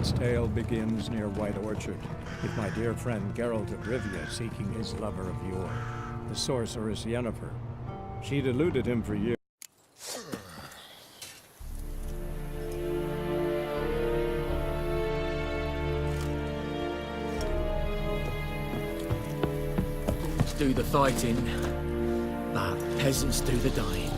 its tale begins near White Orchard, with my dear friend Geralt of Rivia seeking his lover of yore, the sorceress Yennefer. She'd eluded him for years. Do the fighting, but peasants do the dying.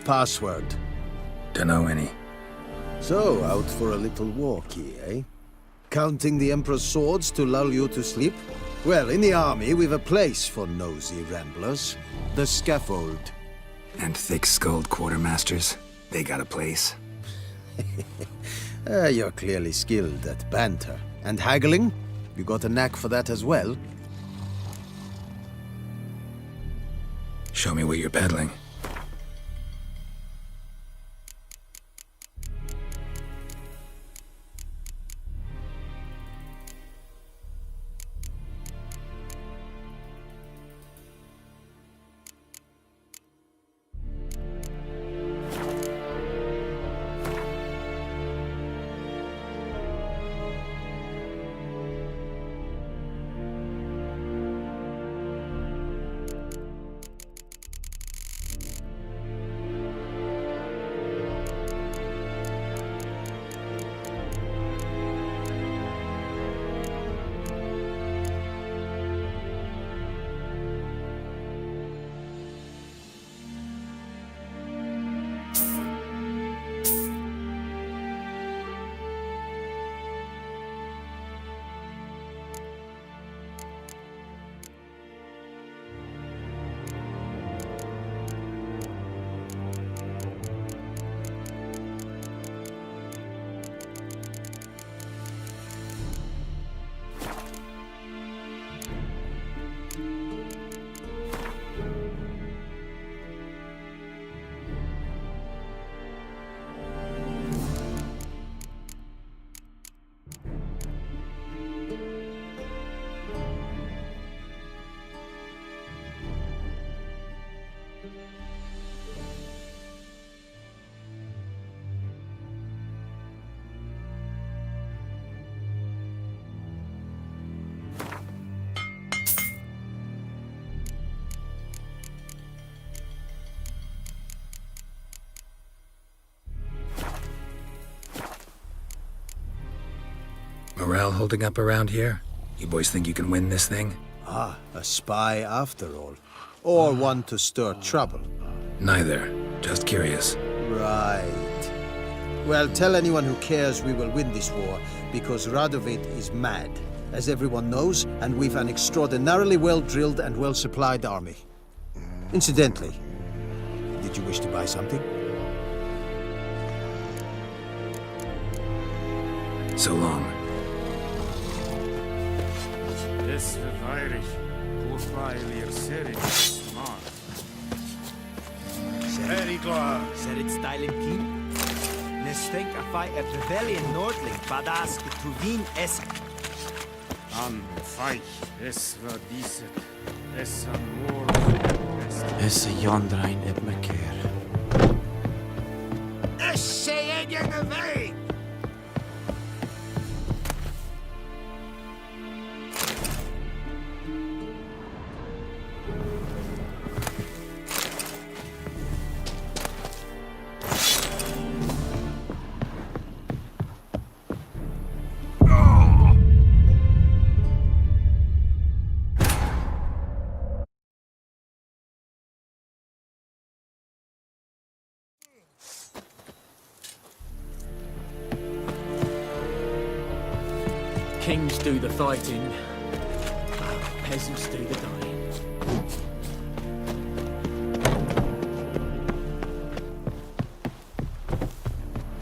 Password. Dunno any. So, out for a little walkie, eh? Counting the Emperor's swords to lull you to sleep? Well, in the army, we've a place for nosy ramblers. The scaffold. And thick-skulled quartermasters. They got a place. You're clearly skilled at banter. And haggling? You got a knack for that as well? Show me what you're peddling. Morale holding up around here? You boys think you can win this thing? Ah, a spy after all. Or one to stir trouble. Neither. Just curious. Right. Well, tell anyone who cares we will win this war, because Radovid is mad, as everyone knows, and we've an extraordinarily well-drilled and well-supplied army. Incidentally, did you wish to buy something? So long. Serit styling keep. Nestenk a fight a rebellion Nordling, badass Truvin es. An fight es var diset. Es an mor. Es a jondrain et mekeer. Es say in the vein. kings do the fighting, while peasants do the dying.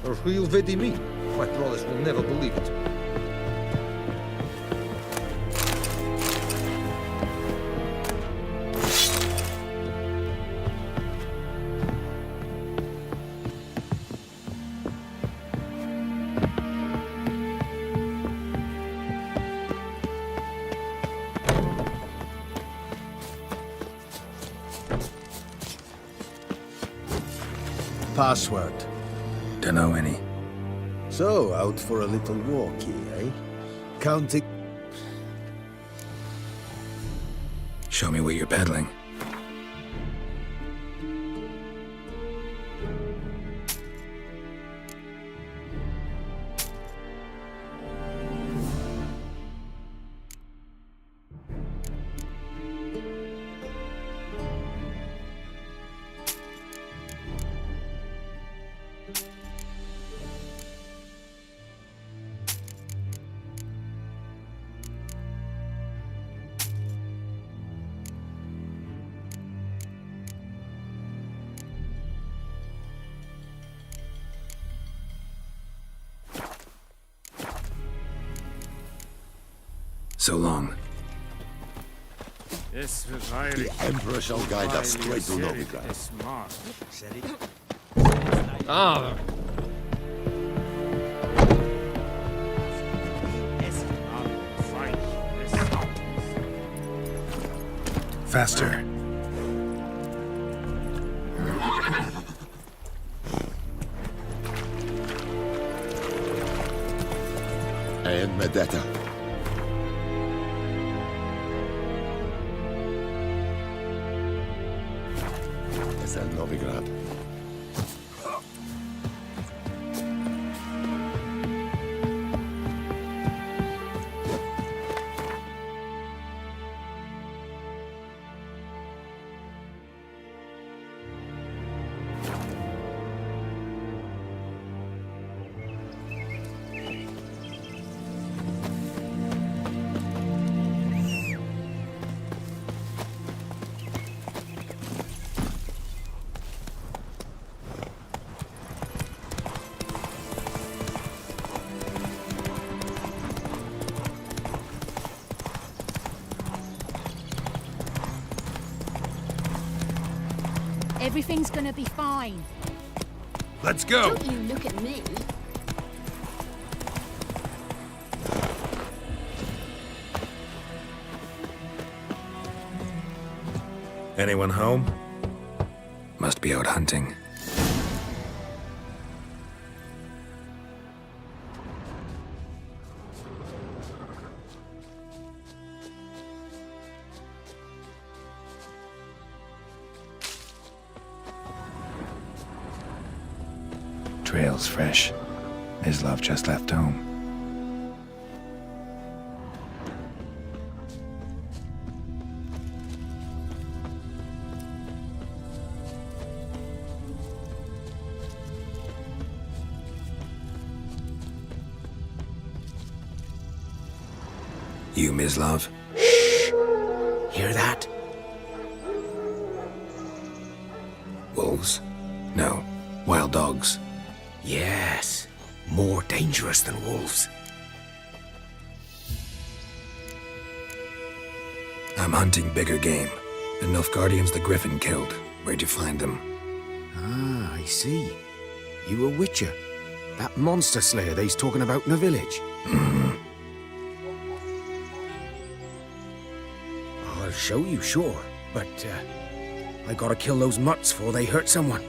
A real Vedimi. My brothers will never believe it. Password. Dunno any. So, out for a little walkie, eh? Counting... Show me what you're peddling. So long. The Emperor shall guide us straight to Novigrad. Ah, Faster. And Medetta. Es el Novigrad. Everything's gonna be fine. Let's go! Don't you look at me. Anyone home? Must be out hunting. Trail's fresh. His love just left home. You, Mislav? hear that? Wolves? No. Wild dogs. Yes. More dangerous than wolves. I'm hunting bigger game. The nilfgaardians the Griffin killed. Where'd you find them? Ah, I see. You a witcher. That monster slayer they's talking about in the village. I'll show you, sure. But, I gotta kill those mutts before they hurt someone.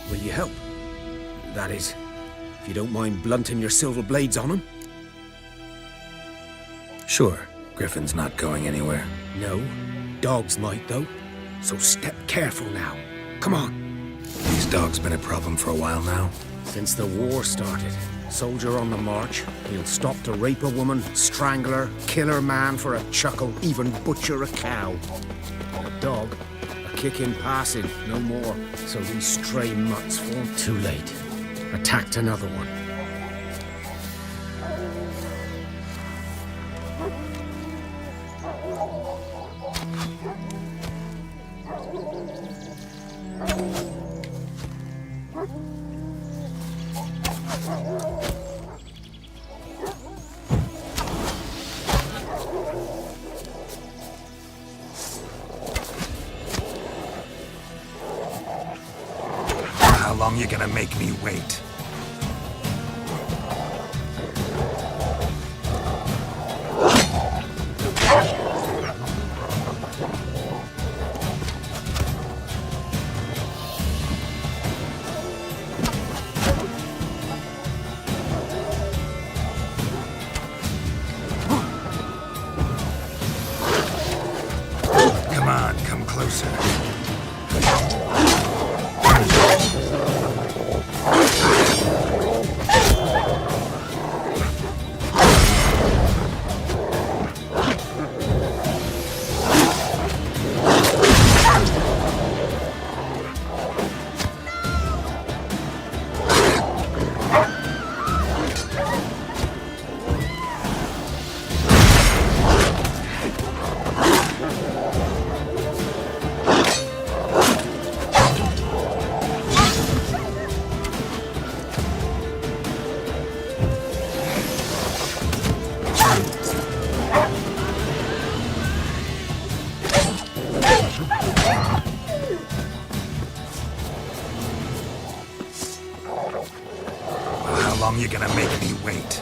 Will you help? That is, if you don't mind blunting your silver blades on them. Sure. Griffin's not going anywhere. No. Dogs might, though. So step careful now. Come on. These dogs been a problem for a while now. Since the war started. Soldier on the march. He'll stop to rape a woman, strangle her, kill her man for a chuckle, even butcher a cow. A dog. A kick in passing, no more. So these stray mutts form too late. Attacked another one. long you gonna make me wait? Come on, come closer. How long you gonna make me wait?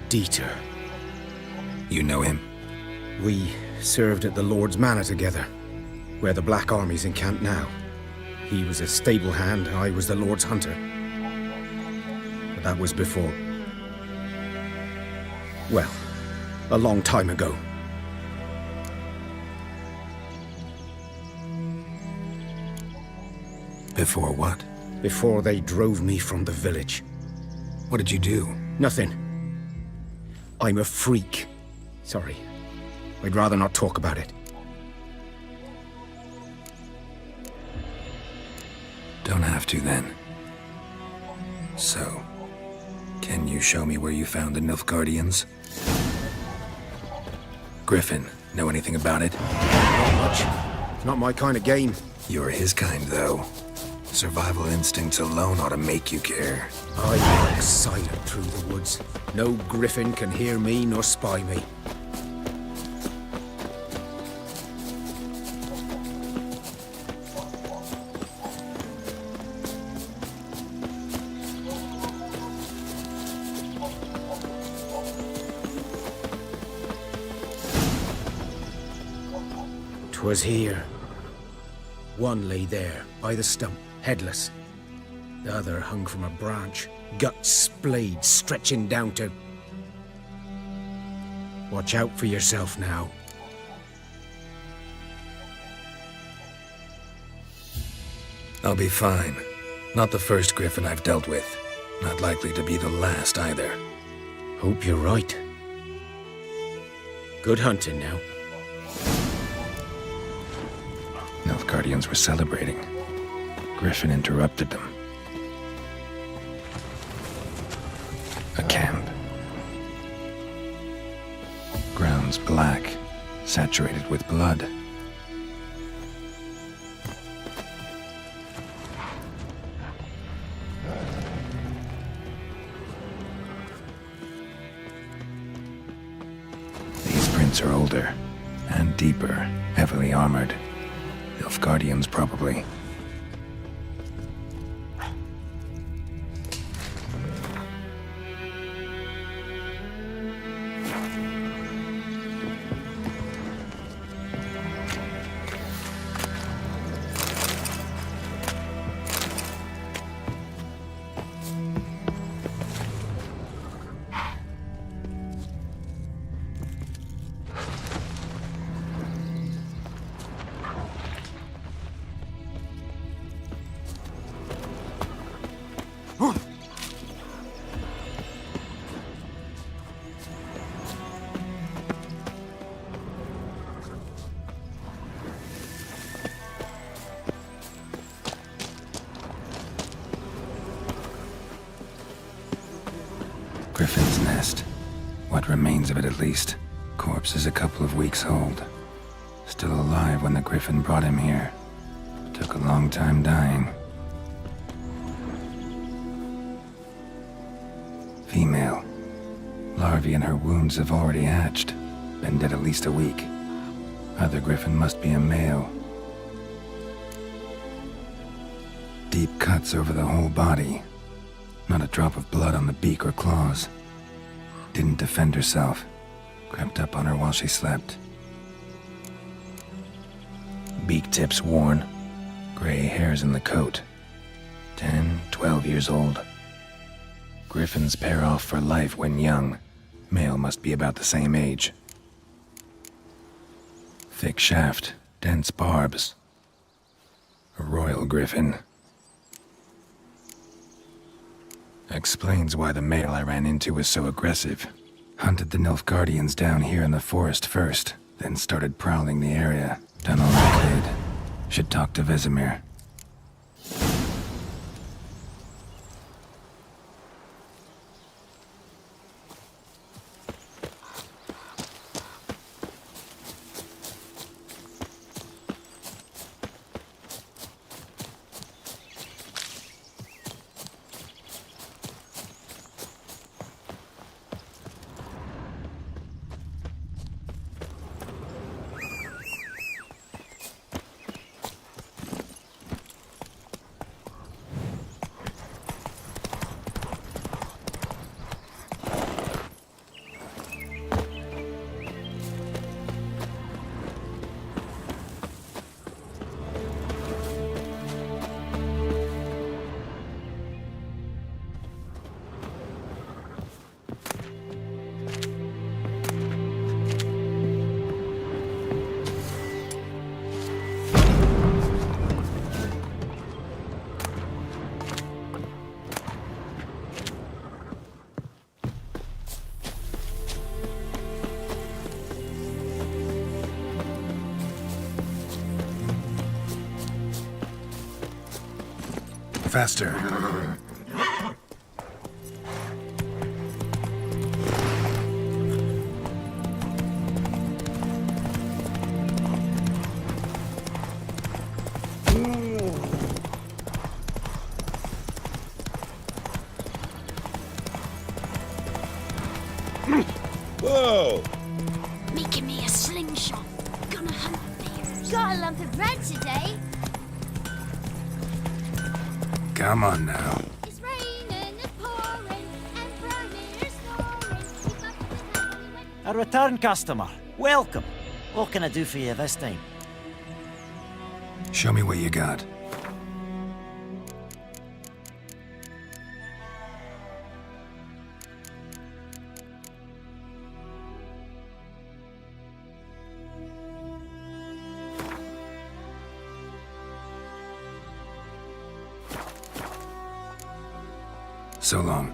Dieter. You know him? We served at the Lord's Manor together, where the Black Army's encamped now. He was a stable hand, I was the Lord's hunter. But that was before. Well, a long time ago. Before what? Before they drove me from the village. What did you do? Nothing. I'm a freak. Sorry. I'd rather not talk about it. Don't have to then. So, can you show me where you found the Nilfgaardians? Griffin, know anything about it? Not much. It's not my kind of game. You're his kind, though. Survival instincts alone ought to make you care. I walk silent through the woods. No griffin can hear me nor spy me. "'Twas here. One lay there, by the stump, headless. The other hung from a branch, guts splayed, stretching down to... Watch out for yourself now." I'll be fine. Not the first griffin I've dealt with. Not likely to be the last either. Hope you're right. Good hunting now. Nilfgaardians were celebrating. Griffin interrupted them. A camp. Grounds black, saturated with blood. These prints are older and deeper, heavily armored. Nilfgaardians, probably. nest. What remains of it, at least. Corpse is a couple of weeks old. Still alive when the griffin brought him here. Took a long time dying. Female. Larvae in her wounds have already hatched. Been dead at least a week. Other griffin must be a male. Deep cuts over the whole body. Not a drop of blood on the beak or claws. Didn't defend herself. Crept up on her while she slept. Beak tips worn. Gray hairs in the coat. 10, 12 years old. Griffins pair off for life when young. Male must be about the same age. Thick shaft, dense barbs. A royal griffin. Explains why the male I ran into was so aggressive. Hunted the nilfgaardians down here in the forest first, then started prowling the area. Done all I could. Should talk to Vesemir. Faster. Whoa! Making me a slingshot. Gonna hunt bears. Got a lump of bread today. Come on now. It's raining and pouring, and Brownier's snoring. A return customer. Welcome. What can I do for you this time? Show me what you got. So long.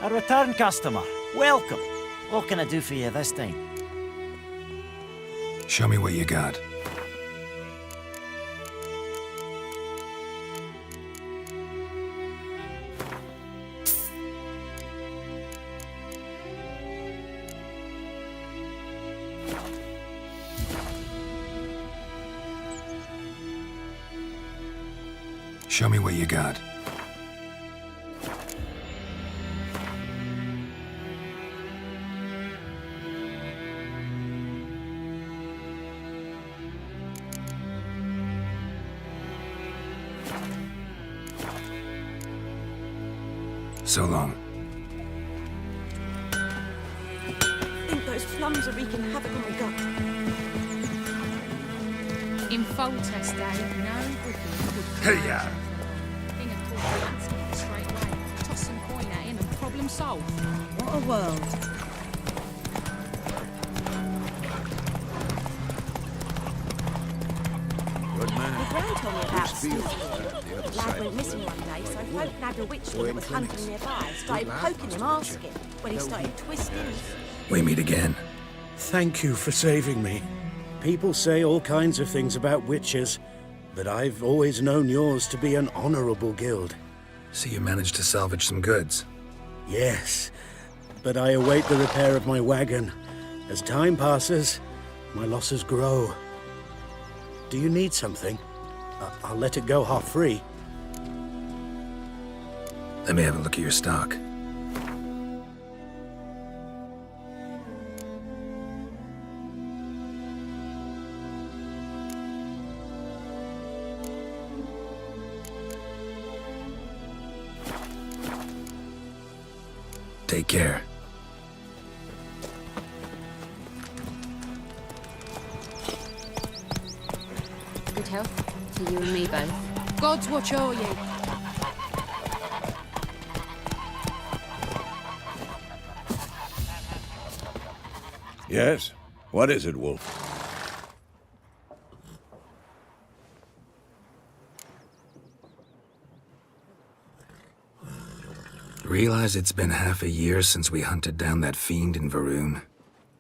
A return customer. Welcome. What can I do for you this time? Show me what you got. Show me what you got. So long. I think those plums are wreaking havoc on my gut. In fold test, Dave. No good. Hey, yeah. King of course answered it straight away. Toss some coin at him and problem solved. What a world. Good man. My gran told me about Field, Sneaky. the other Lad side went of missing the one day, so river. folk nabbed a witch that was hunting nearby. Started poking him, asking. When he started twisting. We meet again. Thank you for saving me. People say all kinds of things about witches, but I've always known yours to be an honorable guild. So you managed to salvage some goods. Yes, but I await the repair of my wagon. As time passes, my losses grow. Do you need something? I'll let it go half-free. Let me have a look at your stock. Take care. Good health to you and me both. Gods watch o'er you. Yes? What is it, Wolf? Realize it's been half a year since we hunted down that fiend in Varun?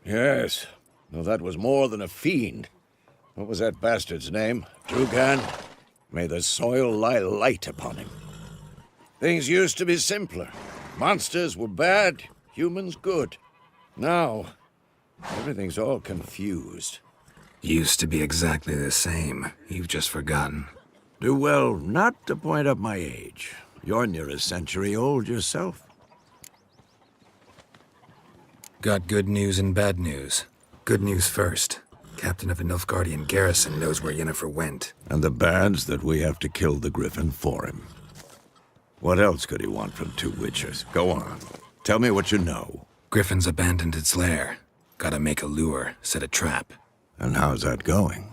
Yes. No, that was more than a fiend. What was that bastard's name? Drugan? May the soil lie light upon him. Things used to be simpler. Monsters were bad, humans good. Now, everything's all confused. Used to be exactly the same. You've just forgotten. Do well not to point up my age. You're near a century old yourself. Got good news and bad news. Good news first. Captain of a nilfgaardian garrison knows where Yennefer went. And the bad's that we have to kill the griffin for him. What else could he want from two witches? Go on. Tell me what you know. Griffin's abandoned its lair. Gotta make a lure, set a trap. And how's that going?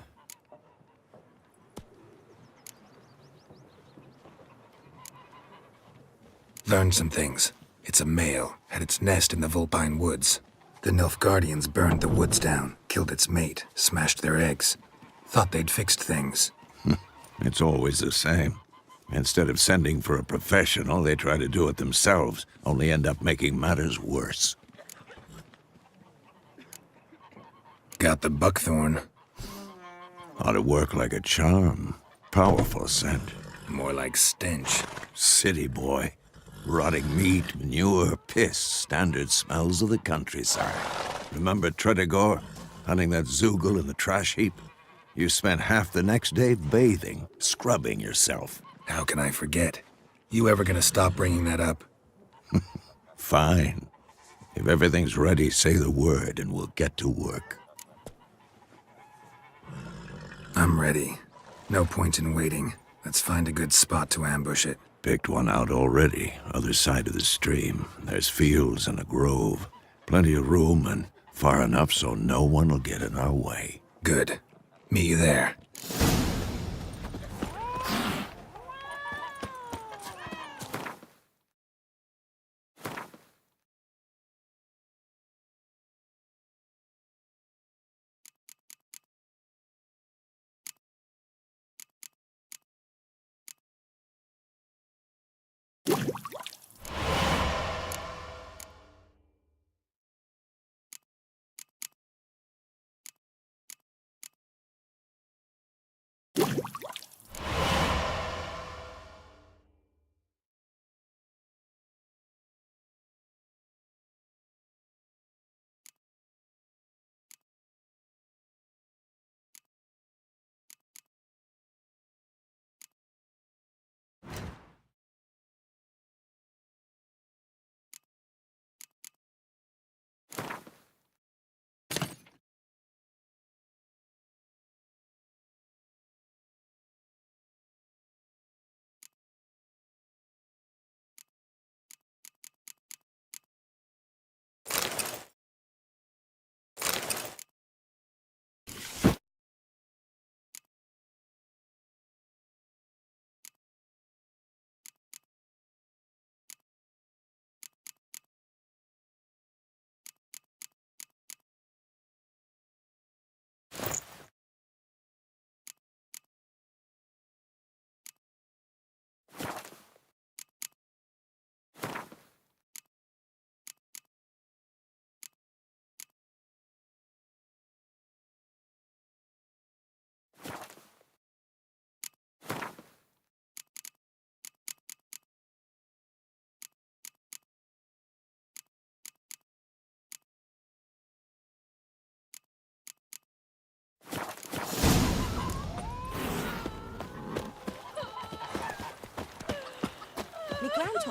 Learned some things. It's a male, had its nest in the Vulpine Woods. The Nilfgaardians burned the woods down, killed its mate, smashed their eggs. Thought they'd fixed things. It's always the same. Instead of sending for a professional, they try to do it themselves, only end up making matters worse. Got the buckthorn. Ought to work like a charm. Powerful scent. More like stench. City boy. Rotting meat, manure, piss, standard smells of the countryside. Remember Tredegor? Hunting that Zoogle in the trash heap? You spent half the next day bathing, scrubbing yourself. How can I forget? You ever gonna stop bringing that up? Fine. If everything's ready, say the word and we'll get to work. I'm ready. No point in waiting. Let's find a good spot to ambush it. Picked one out already, other side of the stream. There's fields and a grove. Plenty of room and far enough so no one will get in our way. Good. Meet you there.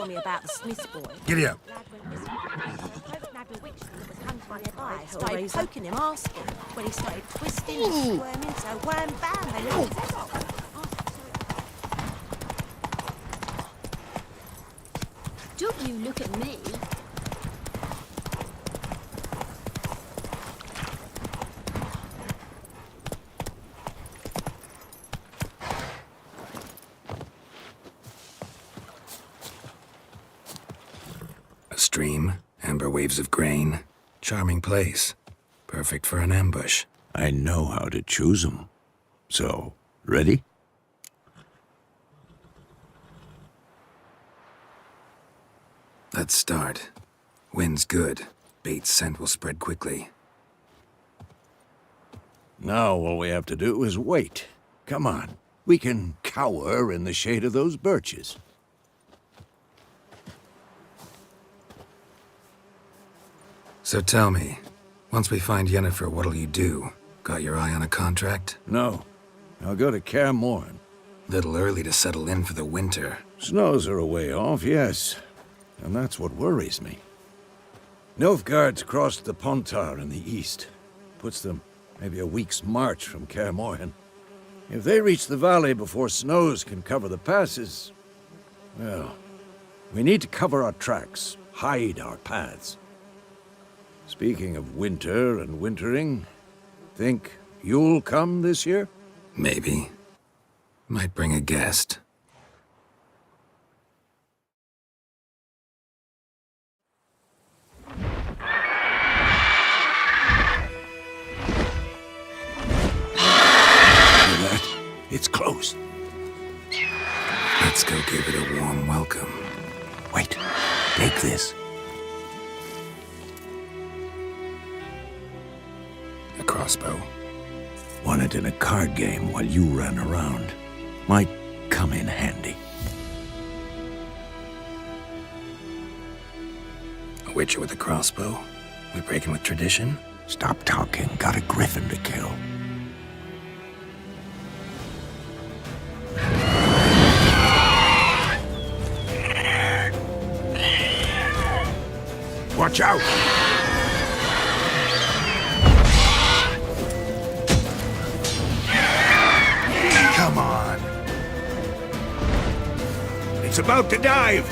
told me about the Smith's boy. Giddy up. Started poking him, asking. When he started twisting and squirming, so wham bam, they let his head off. Don't you look at me. A stream, amber waves of grain. Charming place. Perfect for an ambush. I know how to choose them. So, ready? Let's start. Wind's good. Bait's scent will spread quickly. Now all we have to do is wait. Come on. We can cower in the shade of those birches. So tell me, once we find Yennefer, what'll you do? Got your eye on a contract? No. I'll go to Kaer Morhen. Little early to settle in for the winter. Snows are a way off, yes. And that's what worries me. Nilfgaard's crossed the Pontar in the east. Puts them maybe a week's march from Kaer Morhen. If they reach the valley before snows can cover the passes, well, we need to cover our tracks, hide our paths. Speaking of winter and wintering, think you'll come this year? Maybe. Might bring a guest. It's close. Let's go give it a warm welcome. Wait, take this. A crossbow. Won it in a card game while you ran around. Might come in handy. A witcher with a crossbow? We breaking with tradition? Stop talking. Got a griffin to kill. Watch out! Come on! It's about to dive!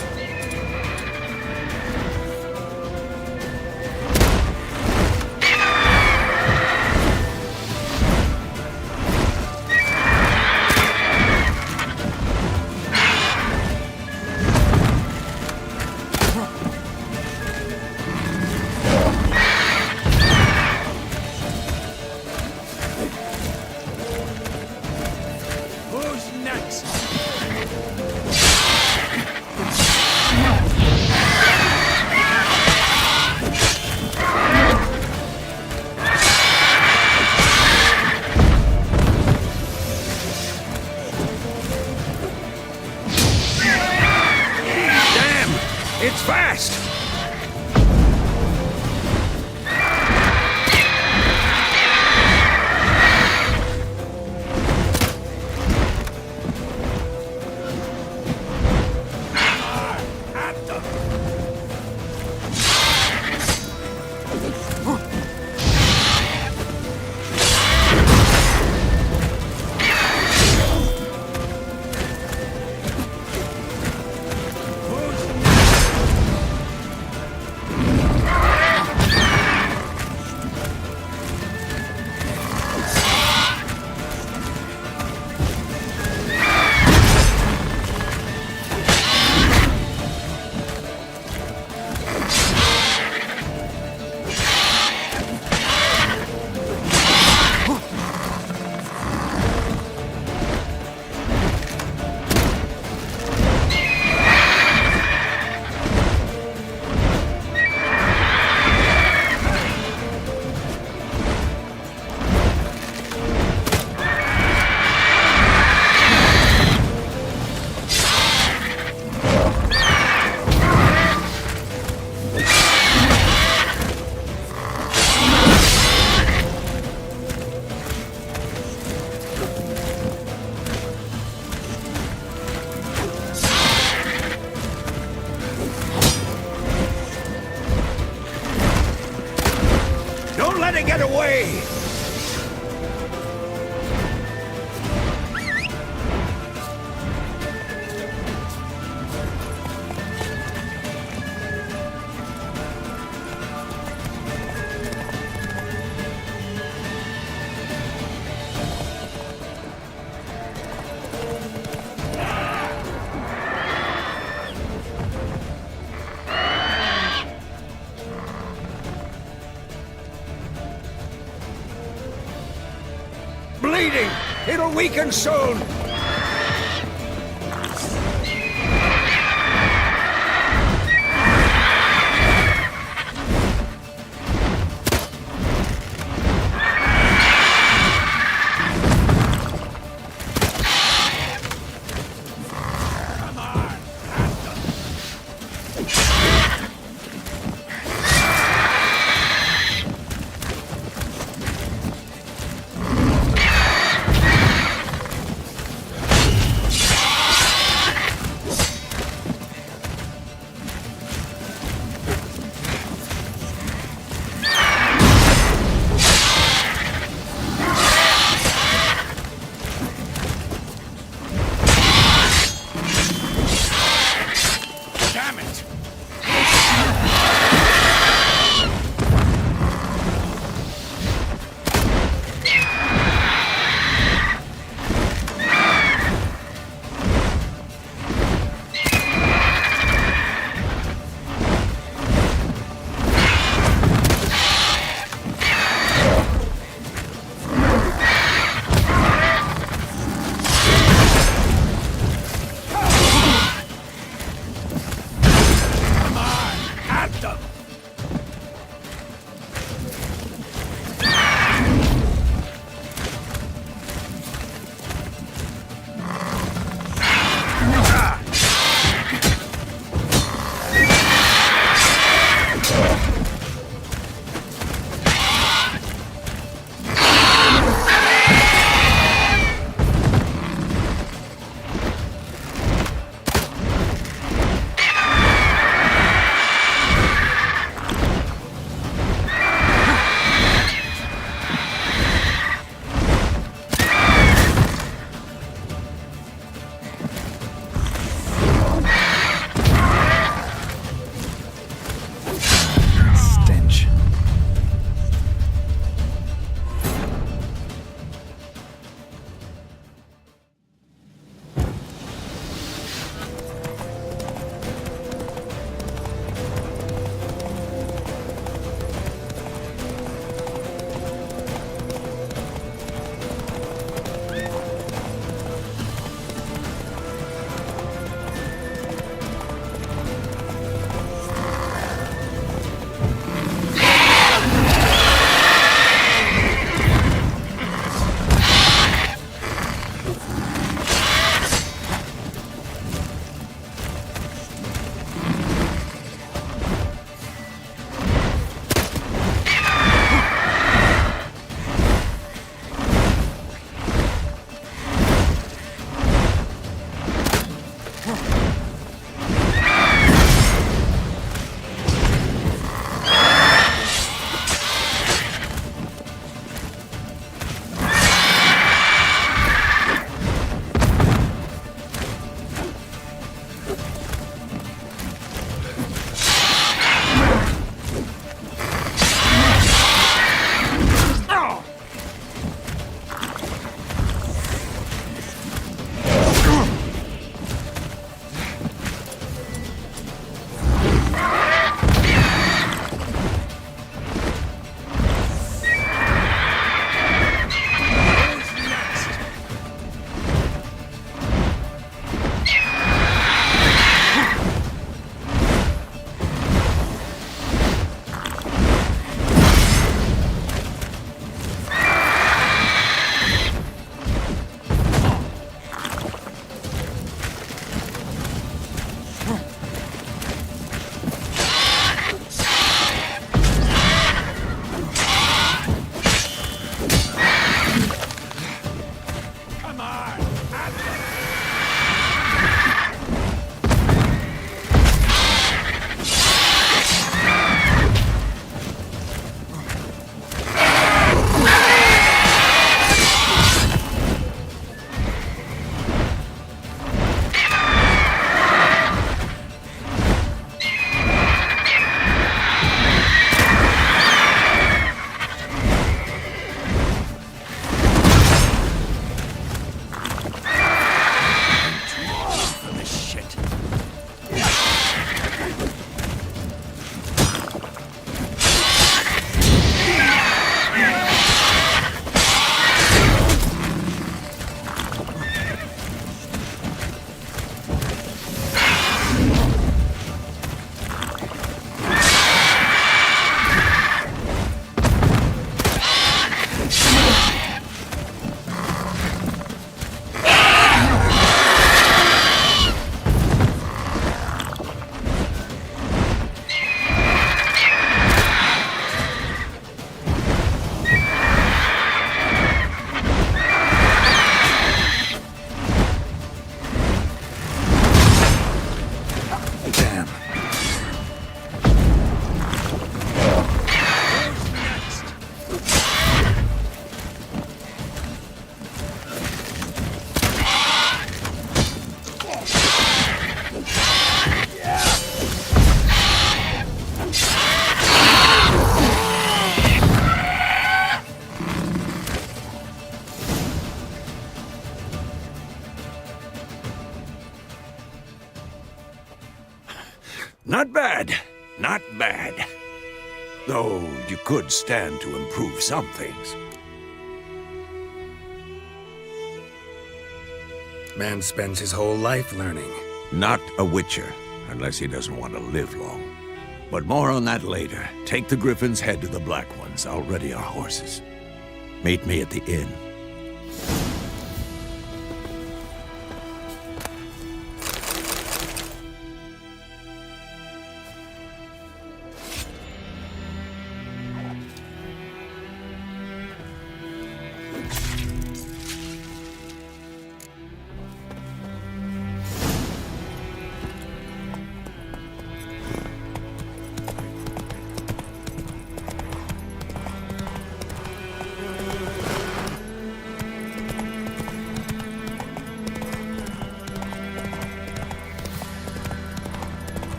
let it get away! Bleeding! It'll weaken soon! Not bad. Not bad. Though you could stand to improve some things. Man spends his whole life learning. Not a witcher, unless he doesn't want to live long. But more on that later. Take the Griffin's head to the Black Ones. I'll ready our horses. Meet me at the inn.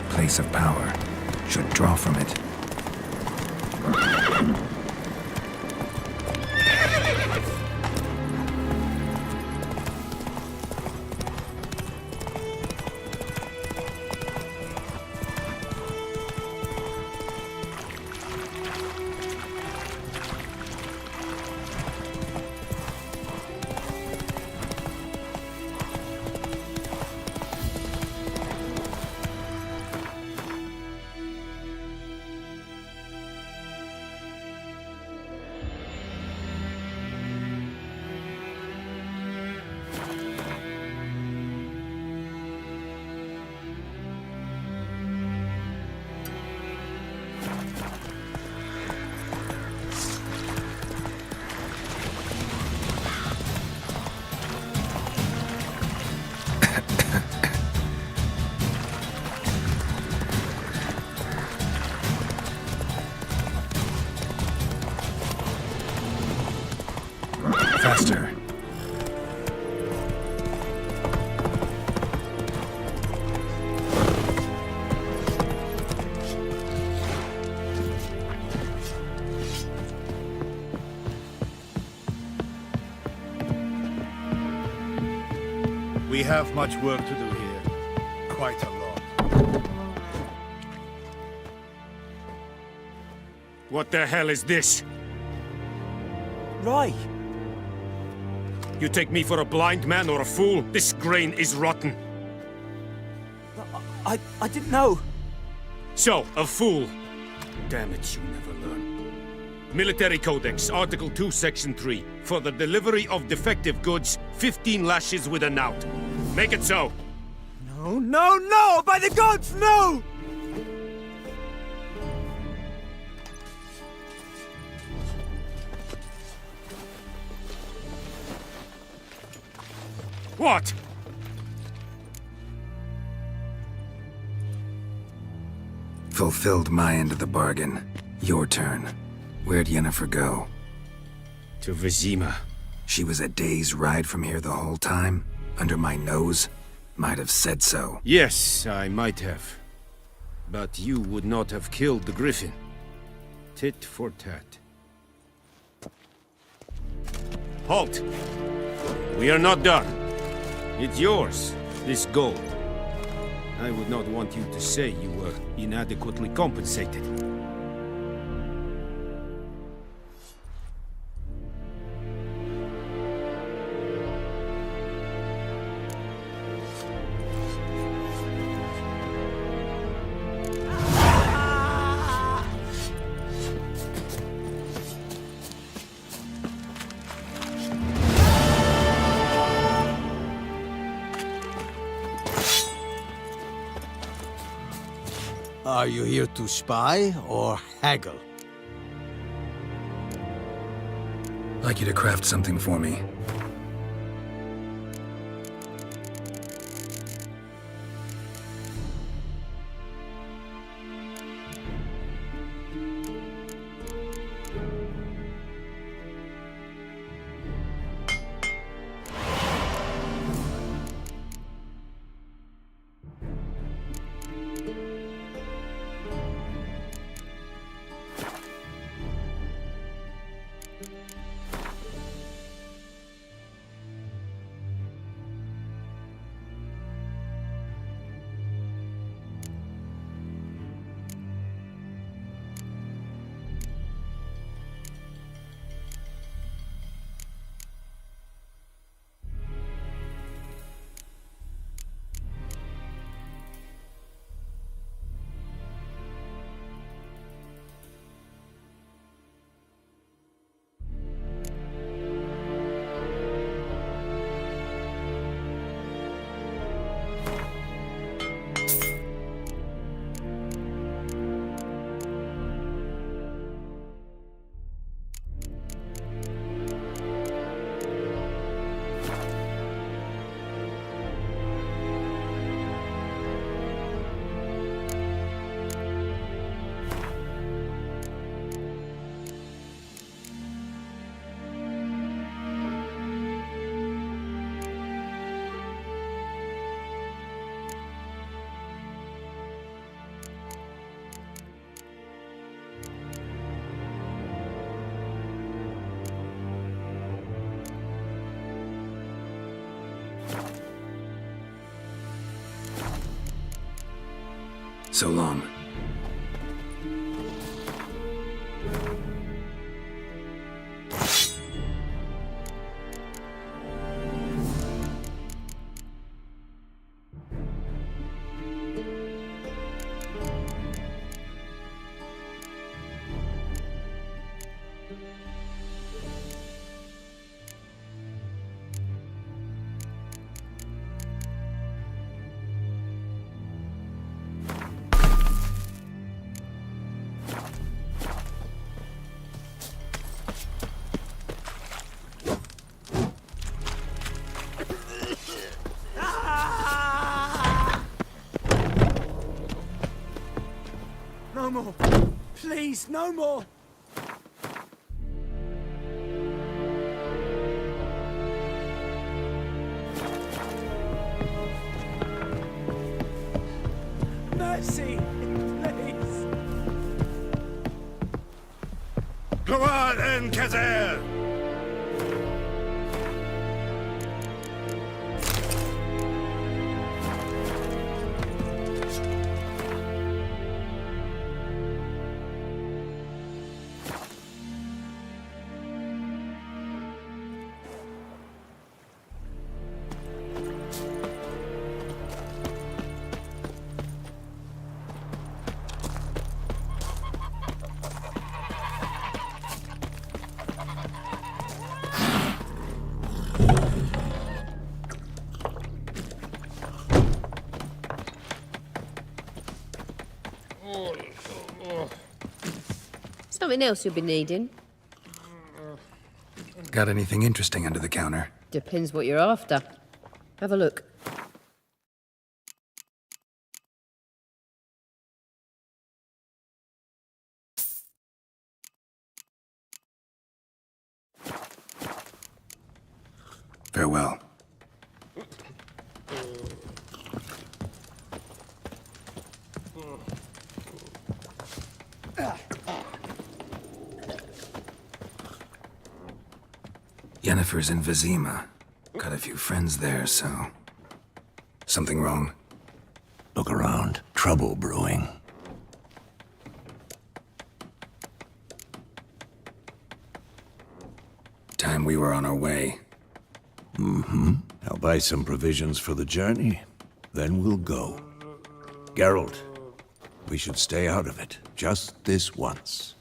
Place of power. Should draw from it. Faster. We have much work to do here. Quite a lot. What the hell is this? Right. You take me for a blind man or a fool? This grain is rotten. I didn't know. So, a fool. Damn it, you never learn. Military Codex, Article 2, Section 3. For the delivery of defective goods, 15 lashes with a knout. Make it so. No, no, no! By the gods, no! What? Fulfilled my end of the bargain. Your turn. Where'd Yennefer go? To Vizima. She was a day's ride from here the whole time? Under my nose? Might have said so. Yes, I might have. But you would not have killed the Griffin. Tit for tat. Halt! We are not done. It's yours, this gold. I would not want you to say you were inadequately compensated. Are you here to spy or haggle? Like you to craft something for me. So long. No more. Please, no more. Mercy, please. Come on then, Kazir! Something else you'll be needing? Got anything interesting under the counter? Depends what you're after. Have a look. Farewell. Yennefer's in Vizima. Got a few friends there, so... Something wrong? Look around. Trouble brewing. Time we were on our way. Mm-hmm. I'll buy some provisions for the journey. Then we'll go. Geralt, we should stay out of it. Just this once.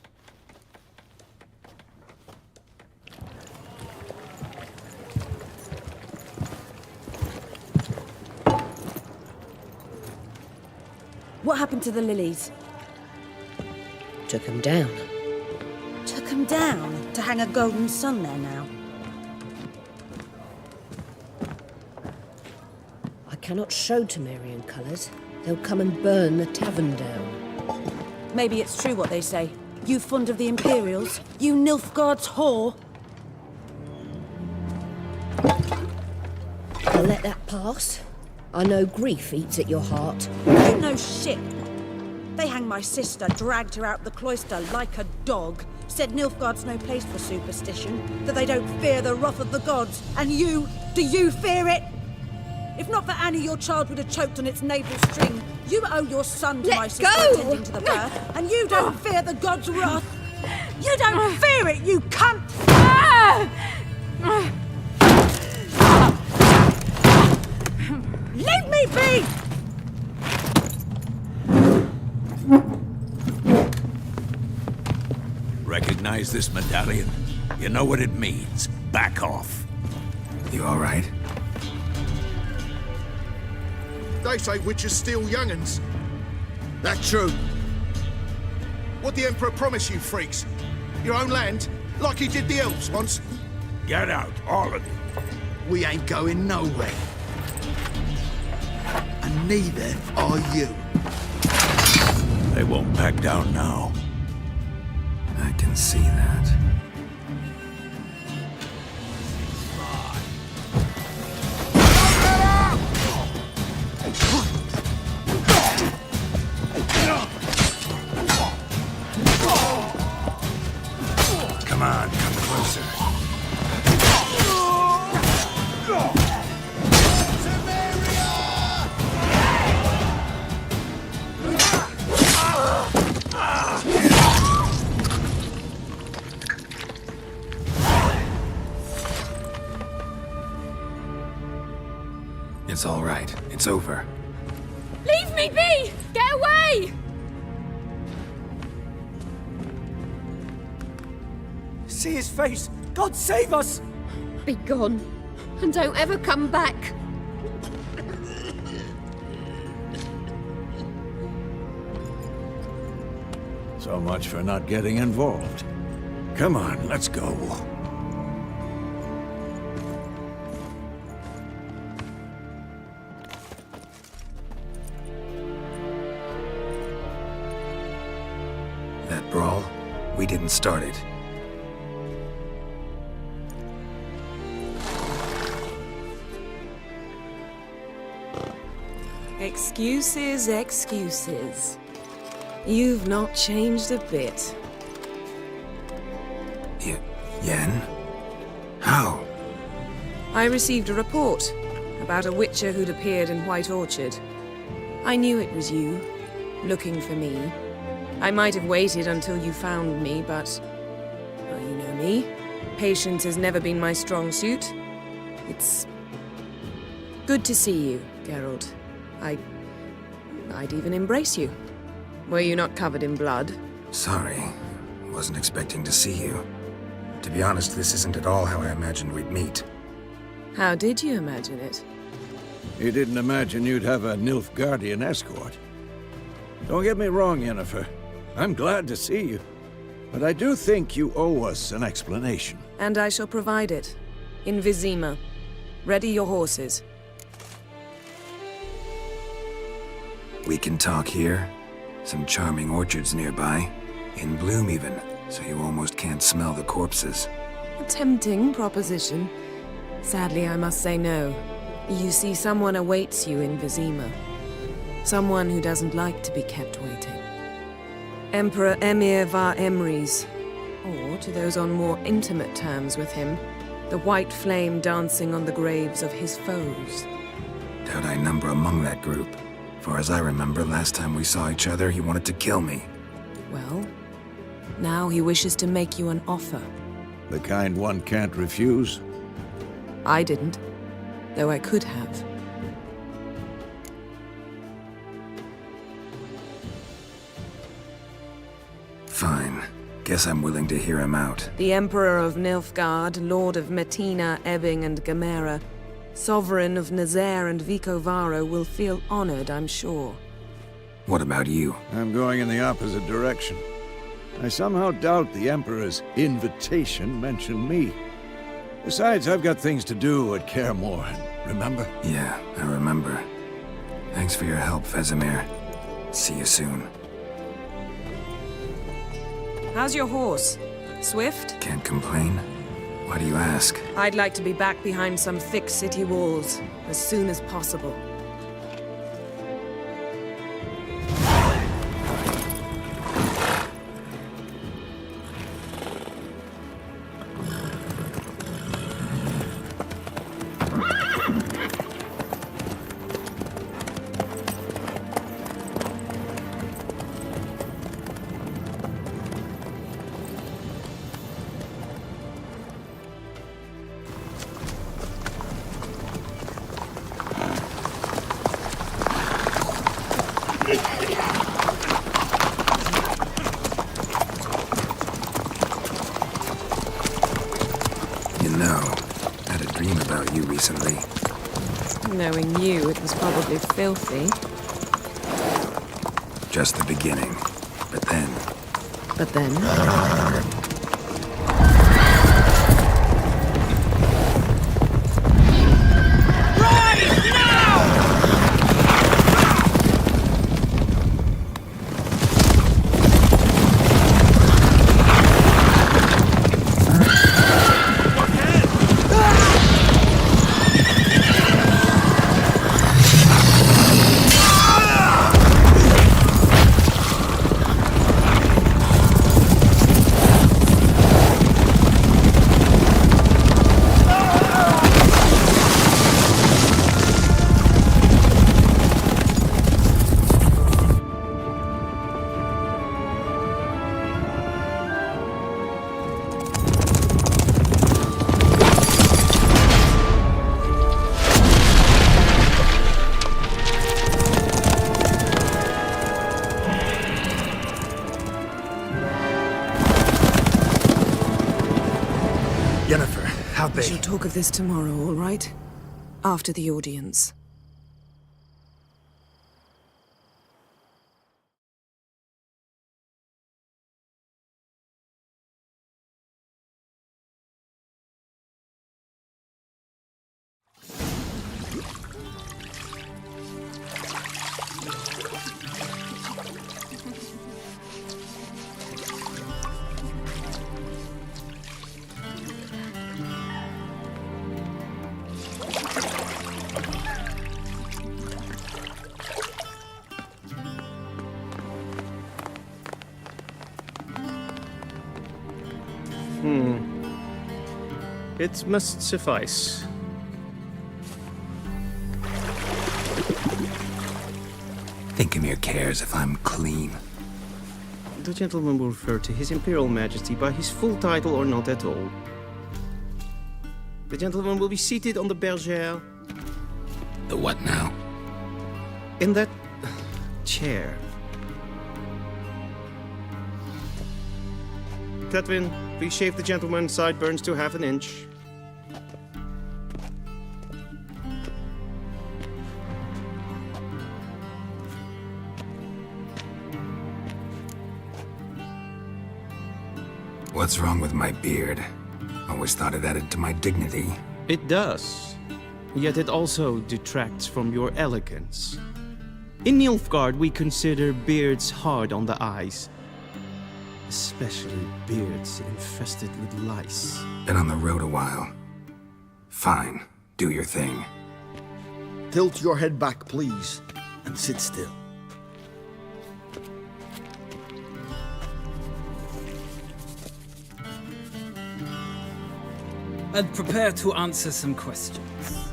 What happened to the lilies? Took 'em down. Took them down to hang a golden sun there now. I cannot show Temerian colours. They'll come and burn the tavern down. Maybe it's true what they say. You fond of the Imperials? You Nilfgaard's whore? I'll let that pass. I know grief eats at your heart. You know shit. They hanged my sister, dragged her out the cloister like a dog. Said Nilfgaard's no place for superstition, that they don't fear the wrath of the gods. And you, do you fear it? If not for Annie, your child would have choked on its navel string. You owe your son to my sister attending to the birth, and you don't fear the gods' wrath. You don't fear it, you cunt! Leave me be! Recognize this medallion? You know what it means. Back off. You all right? They say witches steal young'uns. That true. What the Emperor promised you freaks? Your own land? Like he did the elves once? Get out, all of you. We ain't going nowhere. And neither are you. They won't back down now. I can see that. Come on, come closer. It's all right. It's over. Leave me be! Get away! See his face! God save us! Be gone, and don't ever come back. So much for not getting involved. Come on, let's go. That brawl, we didn't start it. Excuses, excuses. You've not changed a bit. Yen? How? I received a report about a witcher who'd appeared in White Orchard. I knew it was you, looking for me. I might have waited until you found me, but... well, you know me. Patience has never been my strong suit. It's... good to see you, Geralt. I'd even embrace you. Were you not covered in blood? Sorry. Wasn't expecting to see you. To be honest, this isn't at all how I imagined we'd meet. How did you imagine it? You didn't imagine you'd have a nilfgaardian escort. Don't get me wrong, Yennefer. I'm glad to see you. But I do think you owe us an explanation. And I shall provide it. In Vizima. Ready your horses. We can talk here. Some charming orchards nearby. In bloom even, so you almost can't smell the corpses. A tempting proposition. Sadly, I must say no. You see, someone awaits you in Vizima. Someone who doesn't like to be kept waiting. Emperor Emir var Emrys. Or, to those on more intimate terms with him, the white flame dancing on the graves of his foes. Doubt I number among that group. Far as I remember, last time we saw each other, he wanted to kill me. Well, now he wishes to make you an offer. The kind one can't refuse? I didn't, though I could have. Fine. Guess I'm willing to hear him out. The Emperor of Nilfgaard, Lord of Metina, Ebbing, and Gamera, Sovereign of Nazaire and Vicovaro will feel honored, I'm sure. What about you? I'm going in the opposite direction. I somehow doubt the Emperor's invitation mentioned me. Besides, I've got things to do at Kaer Morhen, remember? Yeah, I remember. Thanks for your help, Vesemir. See you soon. How's your horse? Swift? Can't complain. Why do you ask? I'd like to be back behind some thick city walls, as soon as possible. Recently. Knowing you, it was probably filthy. Just the beginning. But then... But then? Yennefer, how We shall talk of this tomorrow, all right? After the audience. It must suffice. Thinkamere cares if I'm clean. The gentleman will refer to His Imperial Majesty by his full title or not at all. The gentleman will be seated on the bergère. The what now? In that chair. Catwin, please shave the gentleman's sideburns to ½ inch. What's wrong with my beard? Always thought it added to my dignity. It does. Yet it also detracts from your elegance. In Nilfgaard, we consider beards hard on the eyes. Especially beards infested with lice. Been on the road a while. Fine, do your thing. Tilt your head back, please, and sit still. And prepare to answer some questions.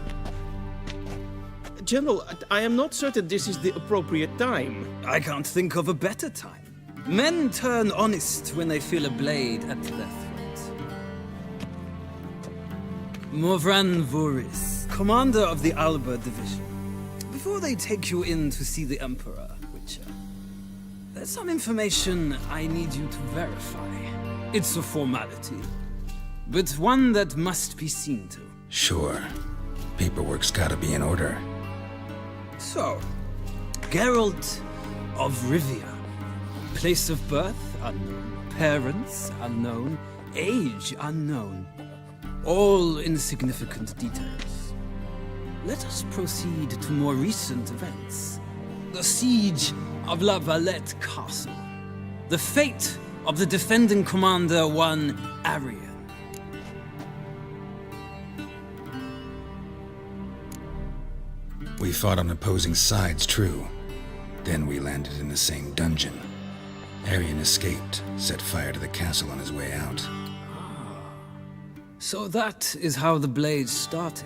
General, I am not certain this is the appropriate time. I can't think of a better time. Men turn honest when they feel a blade at their throat. Morvran Voris, commander of the Alba Division. Before they take you in to see the Emperor, Witcher, there's some information I need you to verify. It's a formality, but one that must be seen to. Sure. Paperwork's gotta be in order. So, Geralt of Rivia. Place of birth, unknown. Parents, unknown. Age, unknown. All insignificant details. Let us proceed to more recent events. The siege of La Valette Castle. The fate of the defending commander, one Arian. We fought on opposing sides, true. Then we landed in the same dungeon. Arian escaped, set fire to the castle on his way out. So that is how the blaze started.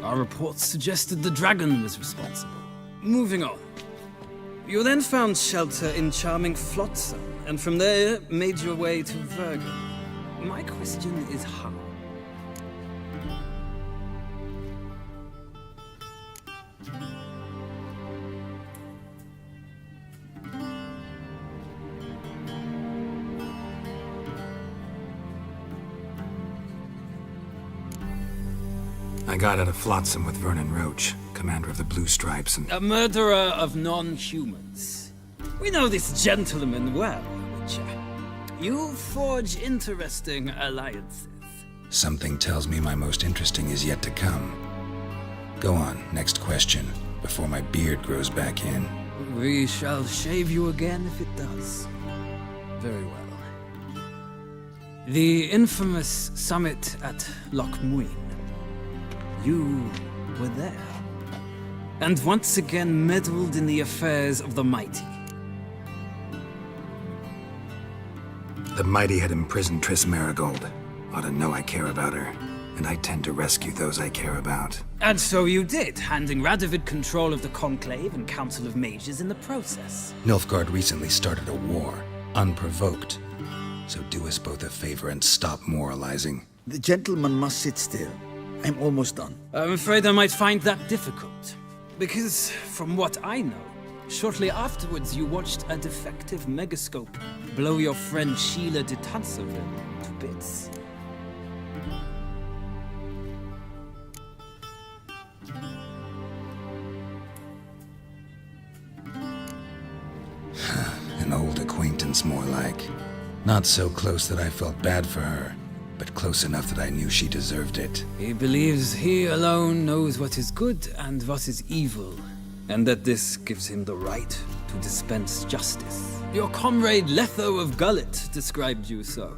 Our reports suggested the dragon was responsible. Moving on. You then found shelter in charming Flotsam, and from there made your way to Vergen. My question is how? I got out of Flotsam with Vernon Roach, commander of the Blue Stripes, and... A murderer of non-humans. We know this gentleman well, Witcher. You forge interesting alliances. Something tells me my most interesting is yet to come. Go on, next question, before my beard grows back in. We shall shave you again if it does. Very well. The infamous summit at Loch Muin. You were there. And once again meddled in the affairs of the mighty. The mighty had imprisoned Triss Marigold. Ought to know I care about her, and I tend to rescue those I care about. And so you did, handing Radovid control of the Conclave and Council of Mages in the process. Nilfgaard recently started a war, unprovoked. So do us both a favor and stop moralizing. The gentleman must sit still. I'm almost done. I'm afraid I might find that difficult. Because, from what I know, shortly afterwards you watched a defective megascope blow your friend Sheila de Tanseville to bits. alliance, more like. Not so close that I felt bad for her, but close enough that I knew she deserved it. He believes he alone knows what is good and what is evil, and that this gives him the right to dispense justice. Your comrade Letho of Gullet described you so.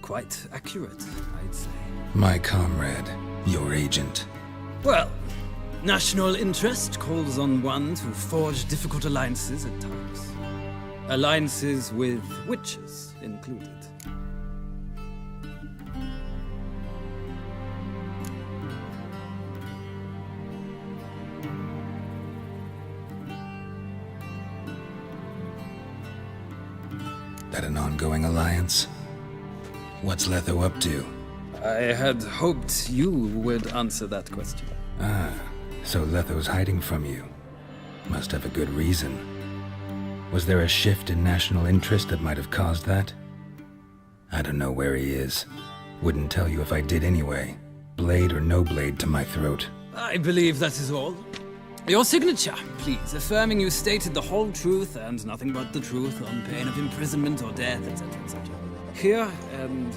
Quite accurate, I'd say. My comrade, your agent. Well, national interest calls on one to forge difficult alliances at times. Alliances with witches included. That an ongoing alliance? What's Letho up to? I had hoped you would answer that question. Ah, so Letho's hiding from you. Must have a good reason. Was there a shift in national interest that might have caused that? I don't know where he is. Wouldn't tell you if I did anyway. Blade or no blade to my throat. I believe that is all. Your signature, please, affirming you stated the whole truth and nothing but the truth on pain of imprisonment or death, etc., etc. Here and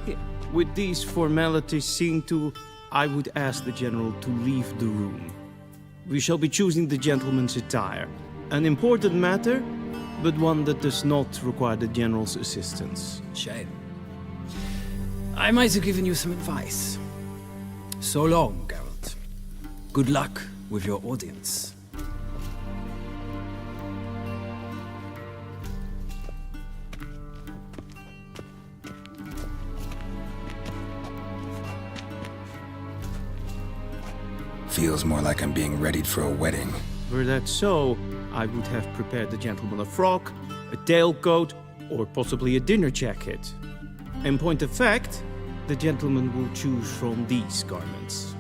here. With these formalities seen to, I would ask the General to leave the room. We shall be choosing the gentleman's attire. An important matter, but one that does not require the General's assistance. Shame. I might have given you some advice. So long, Geralt. Good luck with your audience. Feels more like I'm being readied for a wedding. Were that so, I would have prepared the gentleman a frock, a tailcoat, or possibly a dinner jacket. In point of fact, the gentleman will choose from these garments.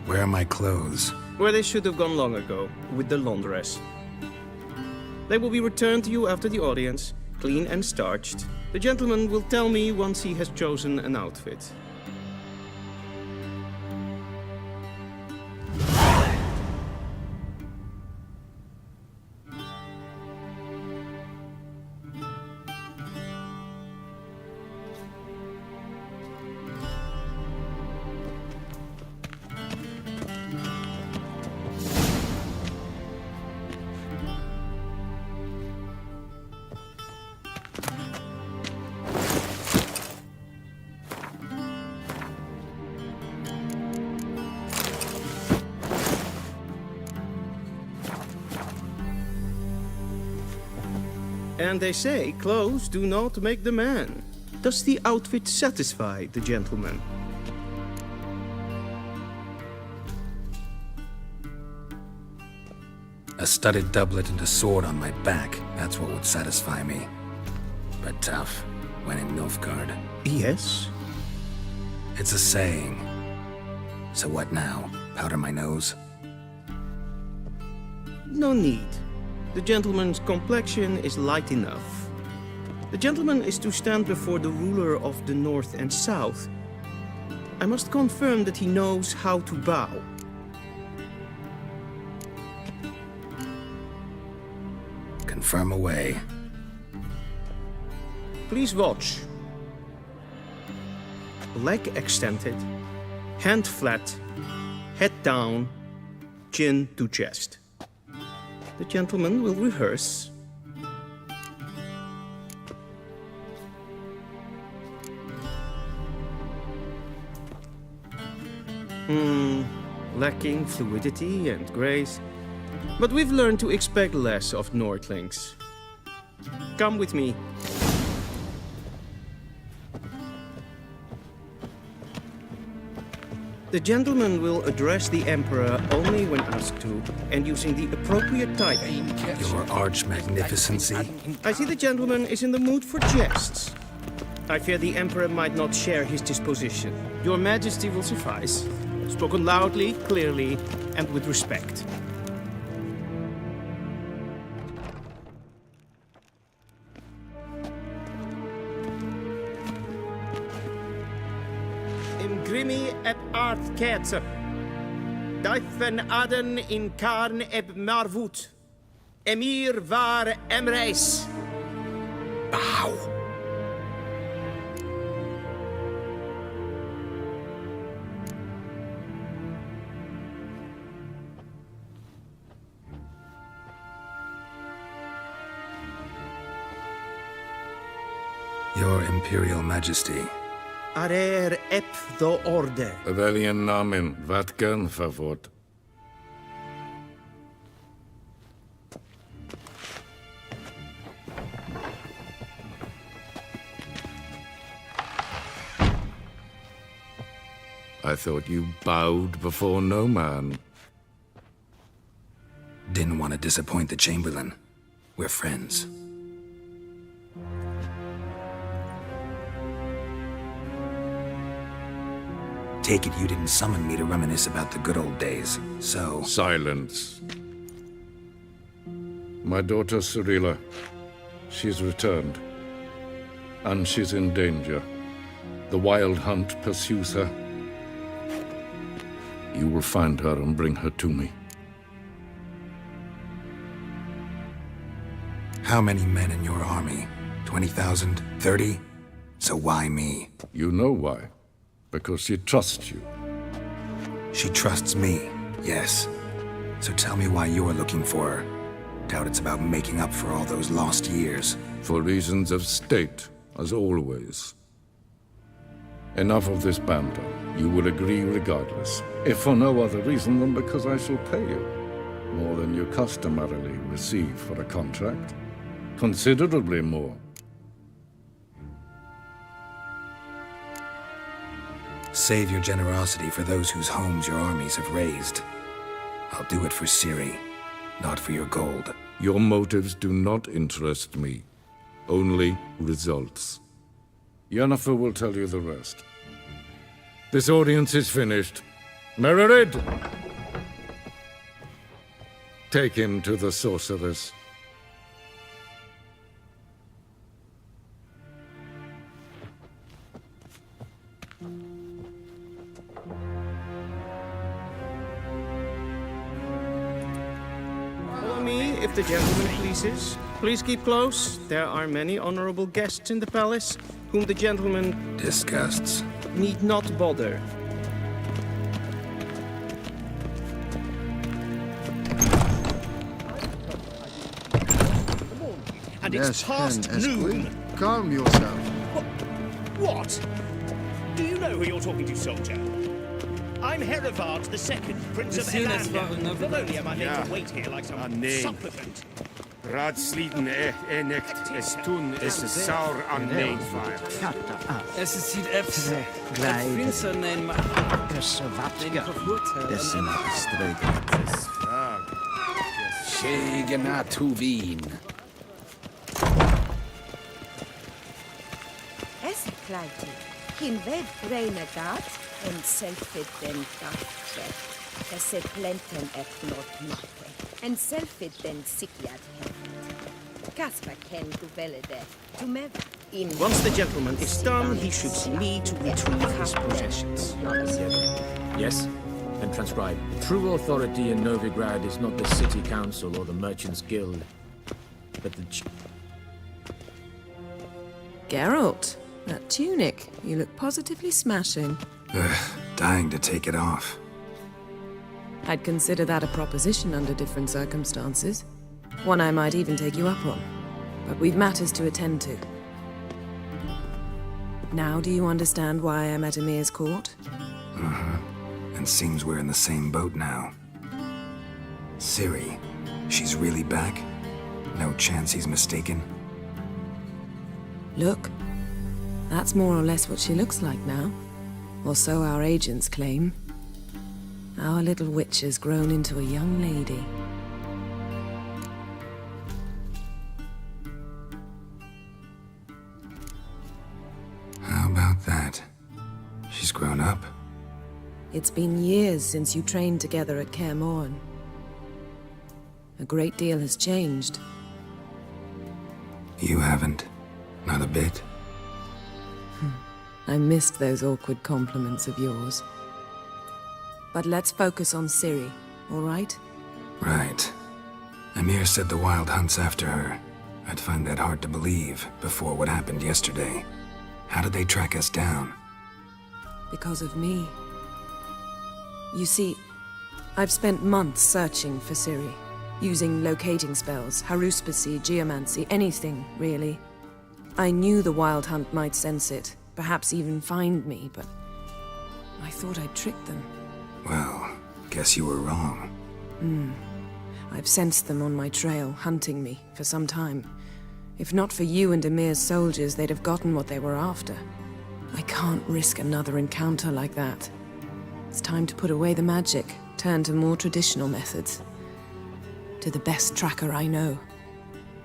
Where are my clothes? Where they should have gone long ago, with the laundress. They will be returned to you after the audience, clean and starched. The gentleman will tell me once he has chosen an outfit. And they say clothes do not make the man. Does the outfit satisfy the gentleman? A studded doublet and a sword on my back. That's what would satisfy me. But tough, when in Nilfgaard. Yes? It's a saying. So what now? Powder my nose? No need. The gentleman's complexion is light enough. The gentleman is to stand before the ruler of the North and South. I must confirm that he knows how to bow. Confirm away. Please watch. Leg extended, hand flat, head down, chin to chest. The gentleman will rehearse. Lacking fluidity and grace. But we've learned to expect less of Nordlings. Come with me. The gentleman will address the Emperor only when asked to, and using the appropriate title. Your arch-magnificency? I see the gentleman is in the mood for jests. I fear the Emperor might not share his disposition. Your Majesty will suffice. Spoken loudly, clearly, and with respect. Im Grimmi et Art Ketzer. Daifen Aden in Karn eb Marvut. Emir var Emreis. Bow. Your Imperial Majesty. Arer ep do orde. Welchen Namen, wat gern verwort? I thought you bowed before no man. Didn't want to disappoint the Chamberlain. We're friends. Take it you didn't summon me to reminisce about the good old days, so... Silence. My daughter Cirilla, she's returned. And she's in danger. The Wild Hunt pursues her. You will find her and bring her to me. How many men in your army? 20,000? 30? So why me? You know why. Because she trusts you. She trusts me, yes. So tell me why you're looking for her. Doubt it's about making up for all those lost years. For reasons of state, as always. Enough of this banter. You will agree regardless. If for no other reason than because I shall pay you. More than you customarily receive for a contract. Considerably more. Save your generosity for those whose homes your armies have razed. I'll do it for Ciri, not for your gold. Your motives do not interest me. Only results. Yennefer will tell you the rest. This audience is finished. Mererid! Take him to the sorceress. Follow me, if the gentleman pleases. Please keep close. There are many honorable guests in the palace, whom the gentleman... disgusts. ...need not bother. And it's past noon. Calm yourself. What? Do you know who you're talking to, soldier? I'm Herivard II, Prince of Elan. Not only am I made to wait here like some supplicant. Raadsliden echt es tun is de saur aan neenvaar. Es is ziet efse. Prinsen neem maar. Dessen streken. Segena tu wien. Es kleiti. Hin ved brene gat en selfid den gat. Es plenten et not matte. En selfid den sikiat heft. Kasper ken du velede. To mev in. Once the gentleman is done, he should see me to retrieve his possessions. Yes, and transcribe. The true authority in Novigrad is not the city council or the merchants guild, but the... Geralt, that tunic. You look positively smashing. Dying to take it off. I'd consider that a proposition under different circumstances. One I might even take you up on. But we've matters to attend to. Now do you understand why I'm at Emir's court? Uh-huh. And seems we're in the same boat now. Ciri, she's really back? No chance he's mistaken? Look, that's more or less what she looks like now. Or so our agents claim. Our little witch has grown into a young lady. How about that? She's grown up? It's been years since you trained together at Kaer Morhen. A great deal has changed. You haven't? Not a bit? I missed those awkward compliments of yours. But let's focus on Ciri, all right? Right. Emir said the Wild Hunt's after her. I'd find that hard to believe before what happened yesterday. How did they track us down? Because of me. You see, I've spent months searching for Ciri, using locating spells, haruspicy, geomancy, anything, really. I knew the Wild Hunt might sense it, perhaps even find me, but I thought I'd tricked them. Well, guess you were wrong. I've sensed them on my trail, hunting me, for some time. If not for you and Emir's soldiers, they'd have gotten what they were after. I can't risk another encounter like that. It's time to put away the magic, turn to more traditional methods. To the best tracker I know.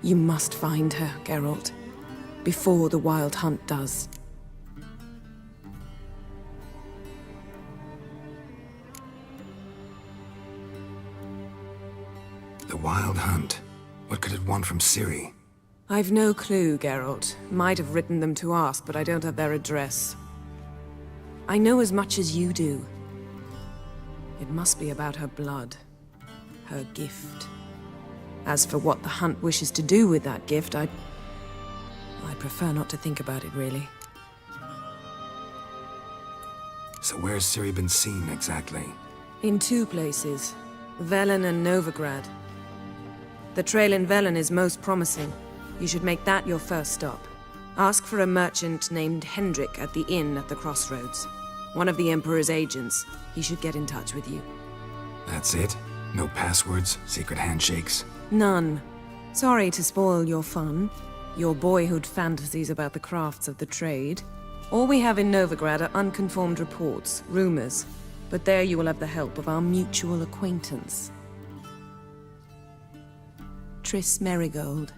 You must find her, Geralt. Before the Wild Hunt does. The Wild Hunt? What could it want from Ciri? I've no clue, Geralt. Might have written them to ask, but I don't have their address. I know as much as you do. It must be about her blood. Her gift. As for what the Hunt wishes to do with that gift, I prefer not to think about it, really. So where's Ciri been seen, exactly? In two places. Velen and Novigrad. The trail in Velen is most promising. You should make that your first stop. Ask for a merchant named Hendrik at the inn at the crossroads. One of the Emperor's agents. He should get in touch with you. That's it? No passwords, secret handshakes? None. Sorry to spoil your fun. Your boyhood fantasies about the crafts of the trade. All we have in Novigrad are unconfirmed reports, rumors. But there you will have the help of our mutual acquaintance. Triss Merigold.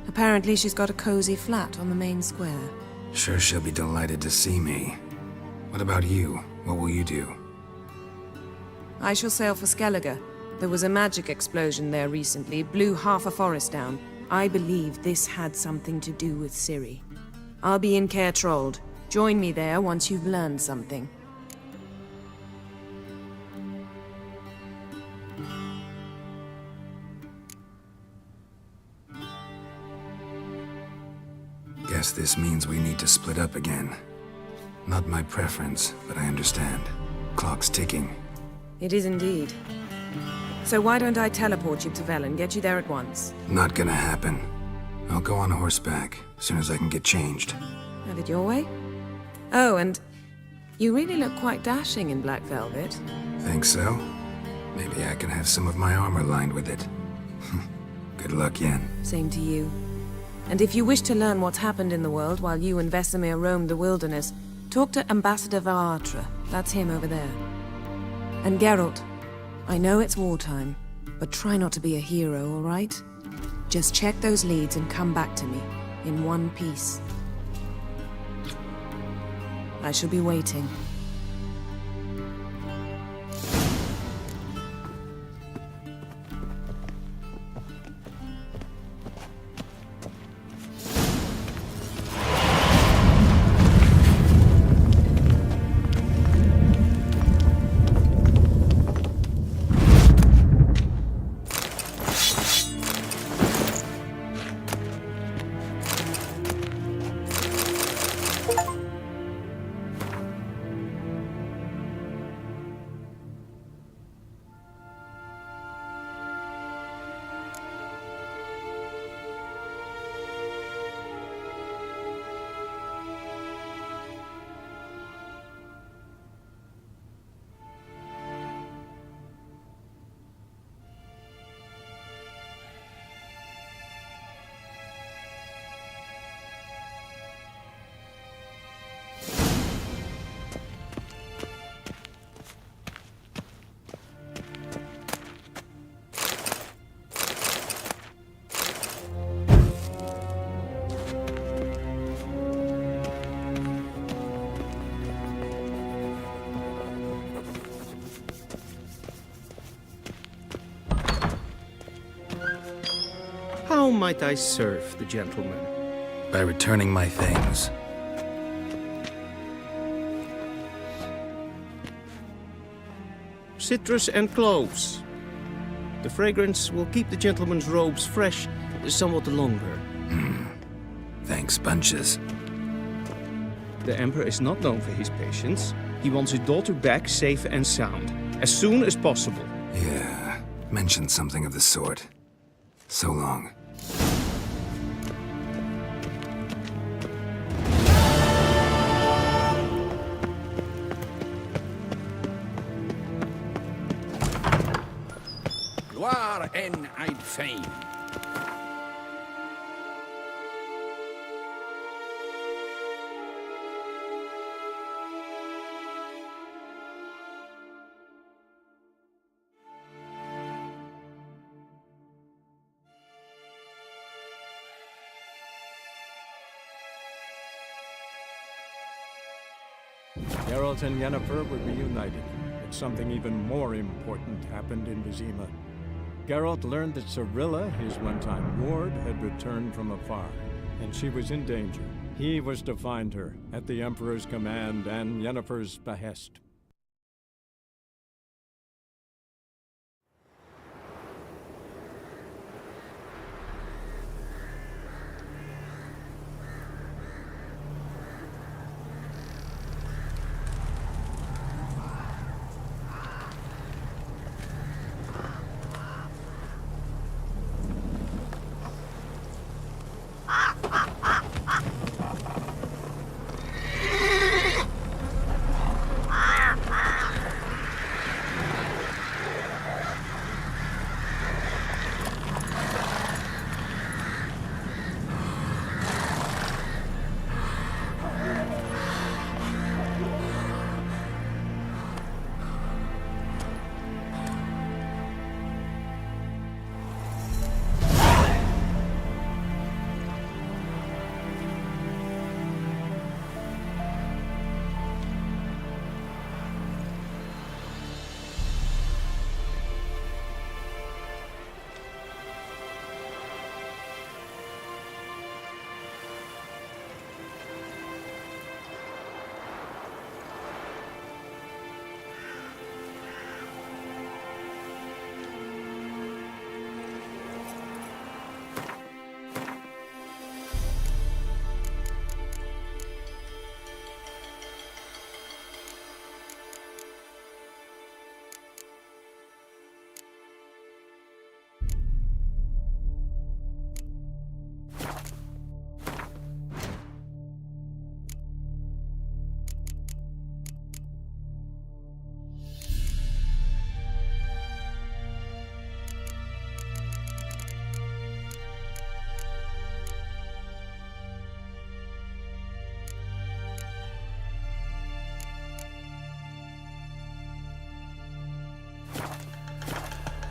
Apparently she's got a cozy flat on the main square. Sure she'll be delighted to see me. What about you? What will you do? I shall sail for Skellige. There was a magic explosion there recently, blew half a forest down. I believe this had something to do with Ciri. I'll be in Caer Trold. Join me there once you've learned something. Guess this means we need to split up again. Not my preference, but I understand. Clock's ticking. It is indeed. So why don't I teleport you to Velen, get you there at once? Not gonna happen. I'll go on horseback, as soon as I can get changed. Have it your way? Oh, and you really look quite dashing in black velvet. Think so? Maybe I can have some of my armor lined with it. Good luck, Yen. Same to you. And if you wish to learn what's happened in the world while you and Vesemir roamed the wilderness, talk to Ambassador Varatra. That's him over there. And Geralt, I know it's wartime, but try not to be a hero, all right? Just check those leads and come back to me, in one piece. I shall be waiting. How might I serve the gentleman? By returning my things. citrus and cloves. The fragrance will keep the gentleman's robes fresh somewhat longer. Thanks, bunches. The Emperor is not known for his patience. He wants his daughter back safe and sound, as soon as possible. Yeah, mentioned something of the sort. So long. Gloire en Eid Fame. Geralt and Yennefer were reunited, but something even more important happened in Vizima. Geralt learned that Cirilla, his one-time ward, had returned from afar, and she was in danger. He was to find her, at the Emperor's command and Yennefer's behest.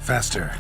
Faster.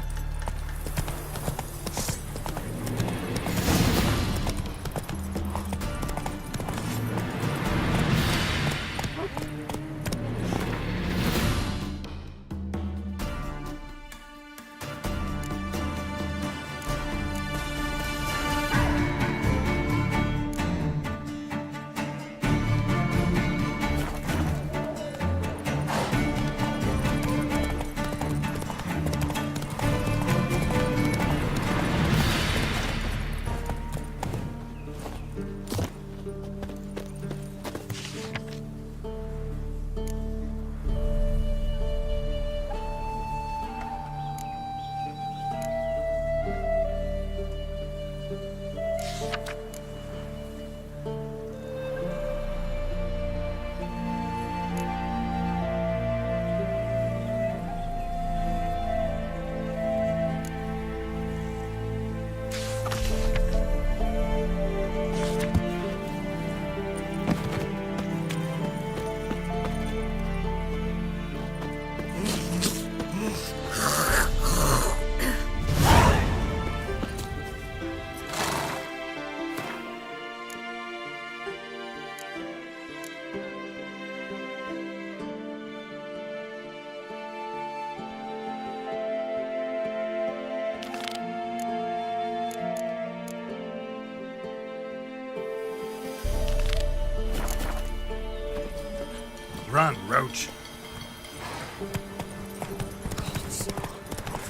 Run, Roach.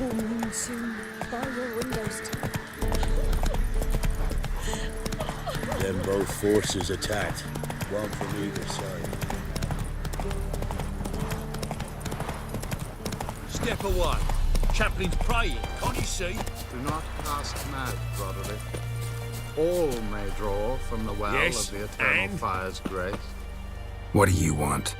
Full moon soon. By your windows too. Then both forces attacked. One from either side. Step away. Chaplain's praying, can't you see? Do not cast mad, Broderick. All may draw from the well Yes, of the Eternal and? Fire's grace. What do you want?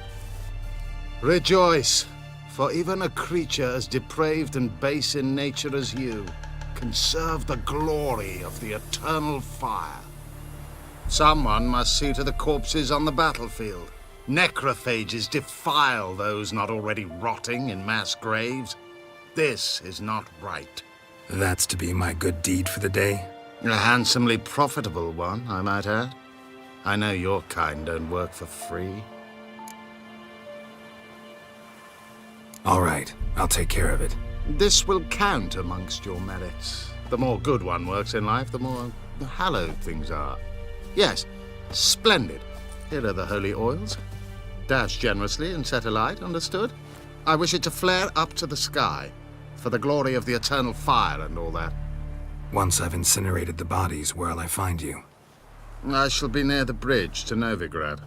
Rejoice, for even a creature as depraved and base in nature as you can serve the glory of the Eternal Fire. Someone must see to the corpses on the battlefield. Necrophages defile those not already rotting in mass graves. This is not right. That's to be my good deed for the day? A handsomely profitable one, I might add. I know your kind don't work for free. All right, I'll take care of it. This will count amongst your merits. The more good one works in life, the more hallowed things are. Yes, splendid. Here are the holy oils. Dash generously and set alight, understood? I wish it to flare up to the sky, for the glory of the Eternal Fire and all that. Once I've incinerated the bodies, where'll I find you? I shall be near the bridge to Novigrad.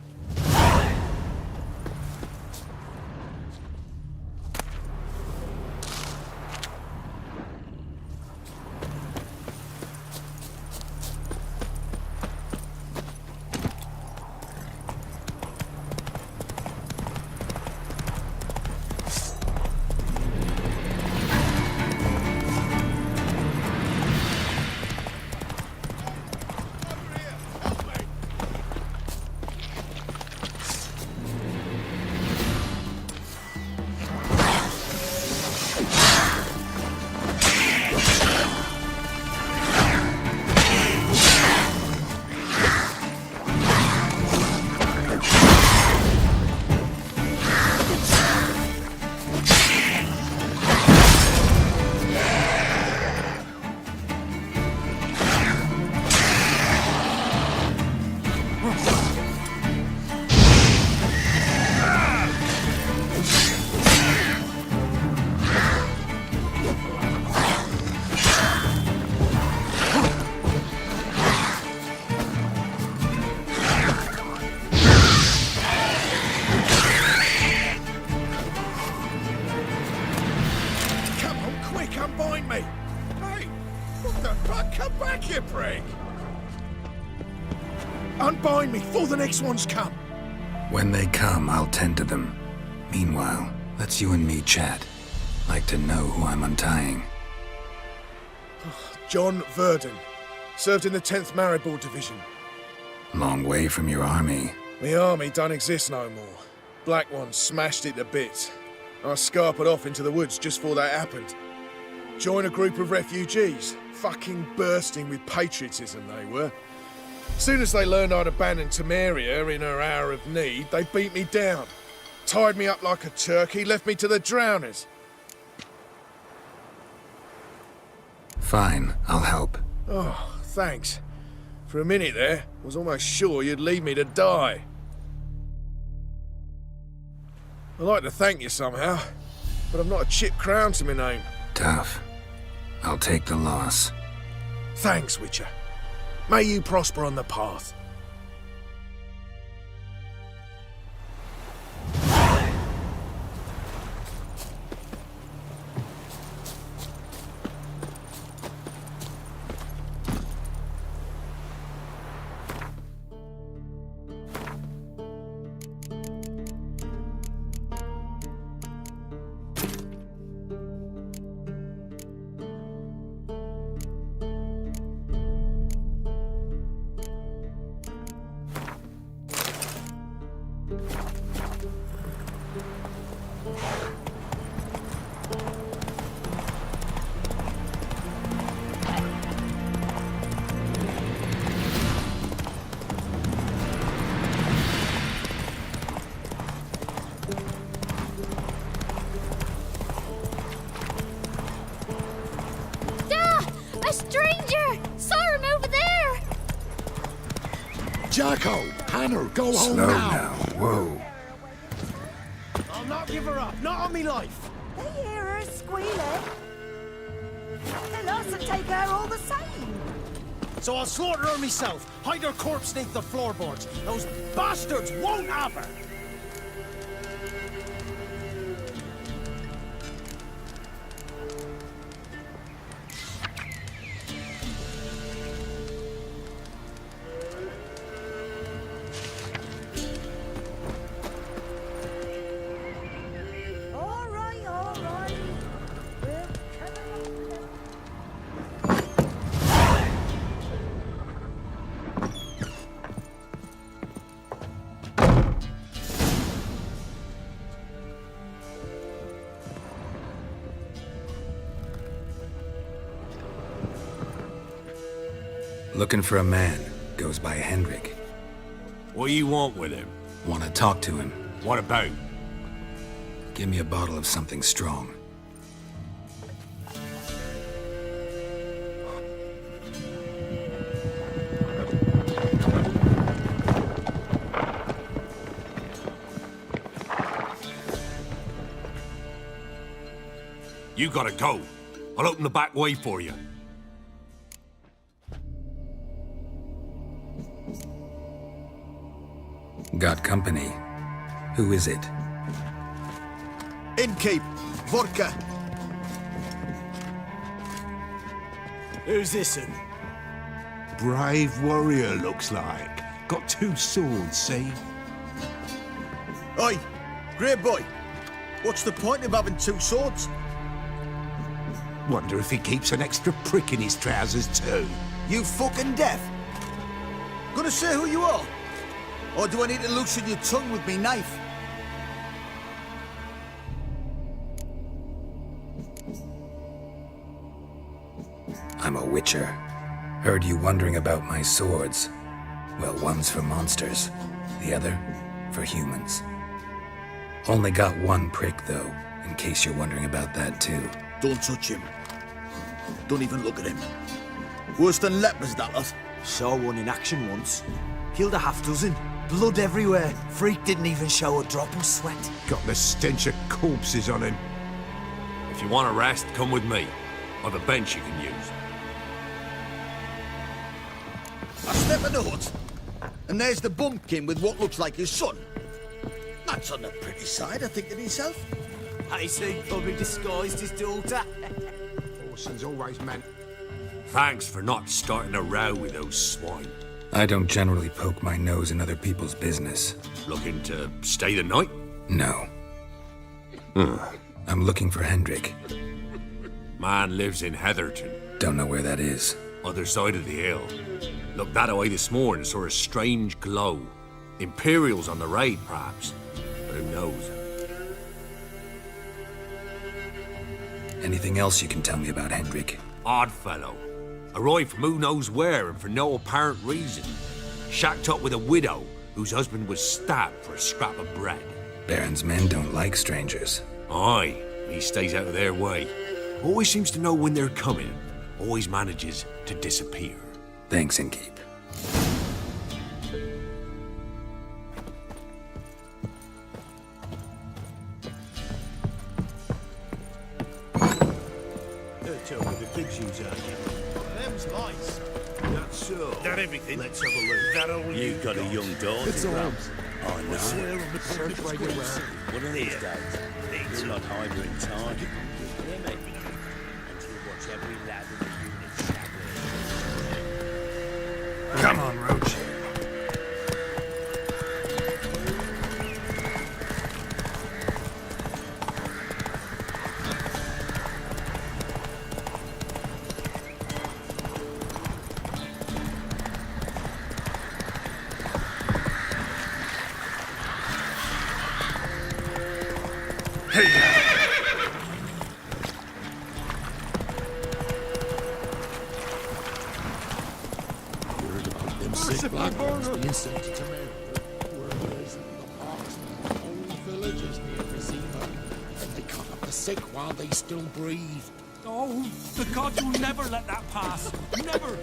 Unbind me before the next ones come. When they come, I'll tend to them. Meanwhile, let's you and me chat. Like to know who I'm untying. John Verdon. Served in the 10th Maribor Division. Long way from your army. The army don't exist no more. Black Ones smashed it to bits. I scarpered off into the woods just before that happened. Joined a group of refugees. Fucking bursting with patriotism they were. Soon as they learned I'd abandoned Temeria in her hour of need, they beat me down. Tied me up like a turkey, left me to the drowners. Fine, I'll help. Oh, thanks. For a minute there, I was almost sure you'd leave me to die. I'd like to thank you somehow, but I've not a chip crown to my name. Tough. I'll take the loss. Thanks, Witcher. May you prosper on the path. A stranger! Saw him over there! Jacko! Hannah, go home Slow now! Whoa. I'll not give her up, not on me life! They hear her squealing. Tell us to take her all the same. So I'll slaughter her myself, hide her corpse beneath the floorboards. Those bastards won't have her! All right, all right. We're coming up. Looking for a man. Goes by Hendrik. What do you want with him? Want to talk to him. What about? Give me a bottle of something strong. You gotta go. I'll open the back way for you. Got company. Who is it? Innkeep, vodka. Who's this one? Brave warrior, looks like. Got 2 swords, see? Oi, great boy. What's the point of having 2 swords? Wonder if he keeps an extra prick in his trousers too. You fucking deaf? Gonna say who you are? Or do I need to loosen your tongue with me knife? I'm a witcher. Heard you wondering about my swords. Well, one's for monsters, the other for humans. Only got 1 prick, though, in case you're wondering about that, too. Don't touch him. Don't even look at him. Worse than lepers, that lot. Saw one in action once. Killed a half-dozen. Blood everywhere. Freak didn't even show a drop of sweat. Got the stench of corpses on him. If you want a rest, come with me. I've a bench you can use. I step in the hut, and there's the bumpkin with what looks like his son. That's on the pretty side, I think to myself. I see, probably disguised his daughter. Orson's always meant. Thanks for not starting a row with those swine. I don't generally poke my nose in other people's business. Looking to stay the night? No. I'm looking for Hendrik. Man lives in Heatherton. Don't know where that is. Other side of the hill. Looked that away this morning, saw a strange glow. Imperial's on the raid, perhaps. But who knows? Anything else you can tell me about Hendrik? Odd fellow. Arrived from who knows where and for no apparent reason. Shacked up with a widow whose husband was stabbed for a scrap of bread. Baron's men don't like strangers. Aye, he stays out of their way. Always seems to know when they're coming. Always manages to disappear. Thanks, Innkeep. The pigs use Them's mice. That's so. That everything? Let's have a look. That all You've got a young daughter. It's all. I know. Swear on the public squares. One of these days, you'll not hide her in time. Yeah, maybe. And she'll watch every lad in the unit shabbily. Come on, Roach. Sick black ones being sent to Temeria. Warriors in the parks and whole villages near Vizima. And they cut up the sick while they still breathe. Oh, the gods will never let that pass. Never.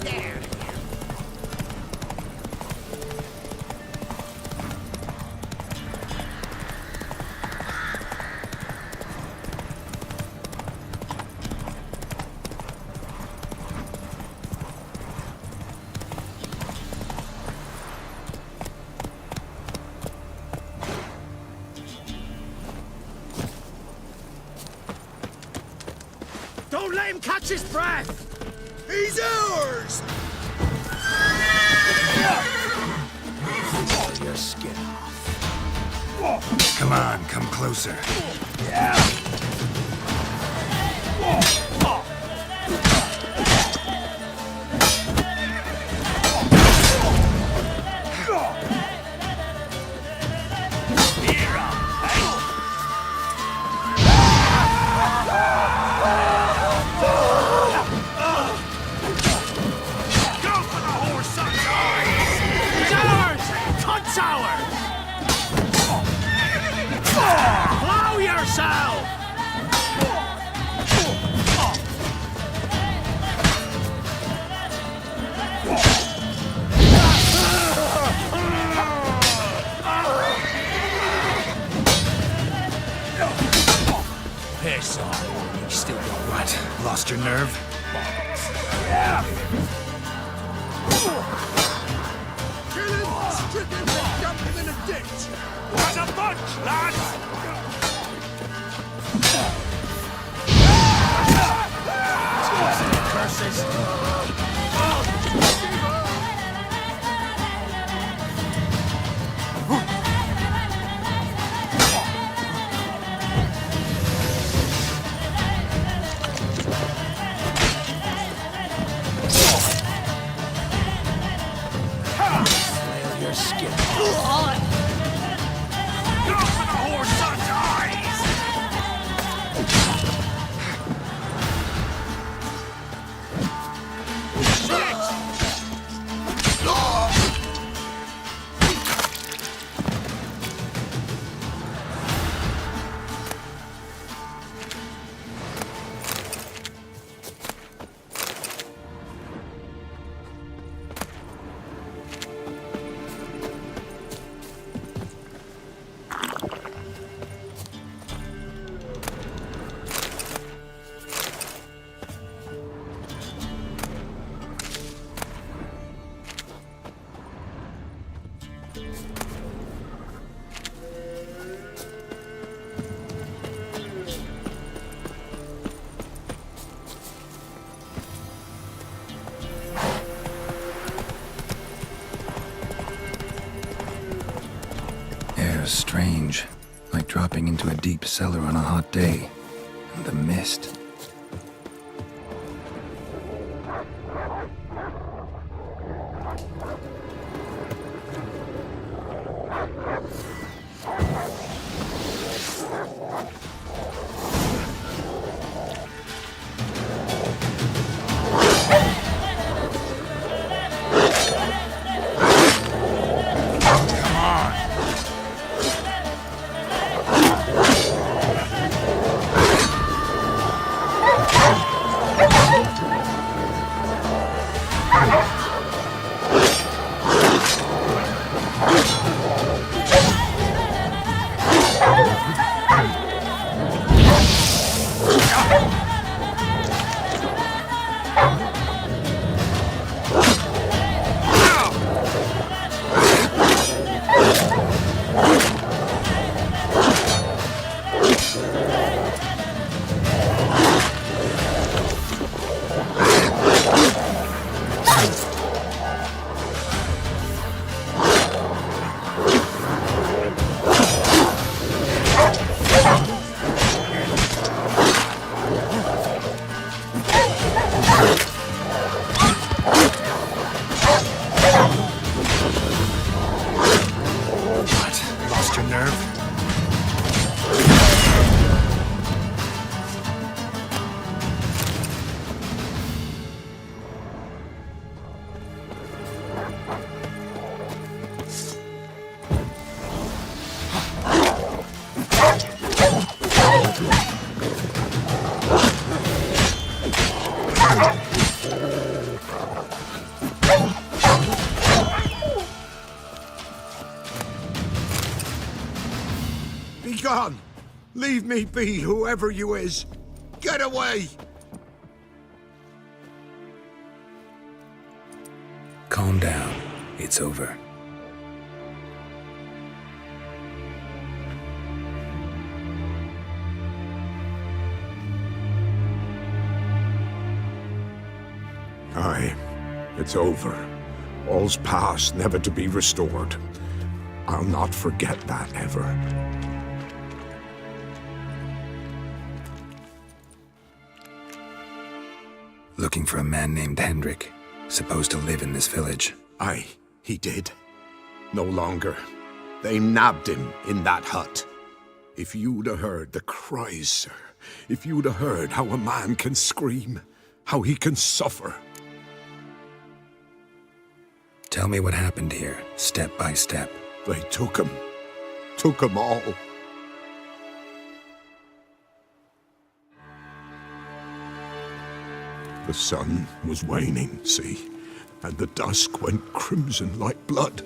Get Don't let him catch his breath! He's ours! Your skin Come on, come closer. Blow yourself! Piss off. You still got what? Lost your nerve? Kill him! Strip him and dump him in a ditch! As a bunch, lads! Flail your skin. Go for the horse son's eyes! Air's strange, like dropping into a deep cellar on a hot day. And the mist. Be gone! Leave me be, whoever you is! Get away! Calm down. It's over. Aye, it's over. All's past, never to be restored. I'll not forget that ever. Looking for a man named Hendrik, supposed to live in this village. Aye, he did. No longer. They nabbed him in that hut. If you'd have heard the cries, sir. If you'd have heard how a man can scream, how he can suffer. Tell me what happened here, step by step. They took him. Took him all. The sun was waning, see, and the dusk went crimson like blood.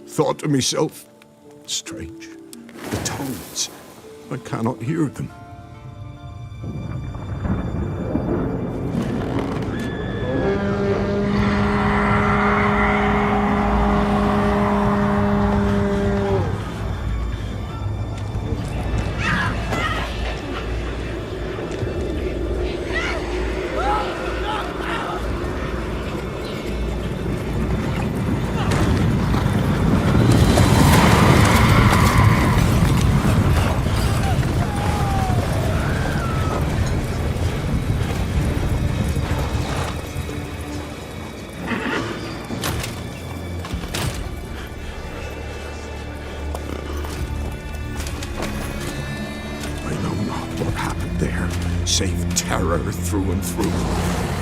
Thought to myself, strange, the tones, I cannot hear them. Save terror through and through.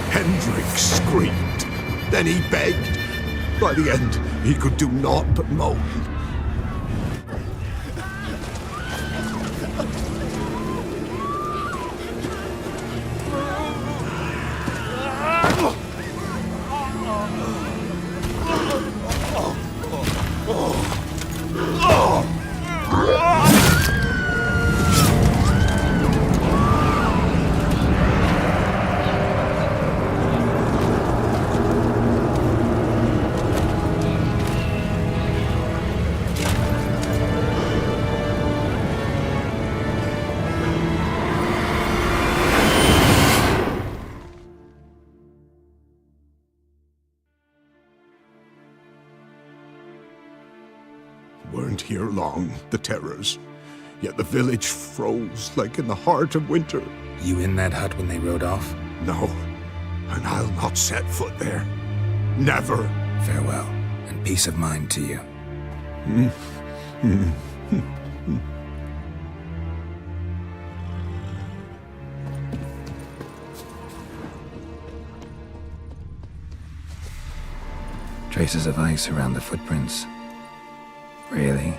Hendrik screamed. Then he begged. By the end, he could do naught but moan. Weren't here long, the terrors. Yet the village froze like in the heart of winter. You in that hut when they rode off? No, and I'll not set foot there. Never. Farewell, and peace of mind to you. Traces of ice around the footprints. Really?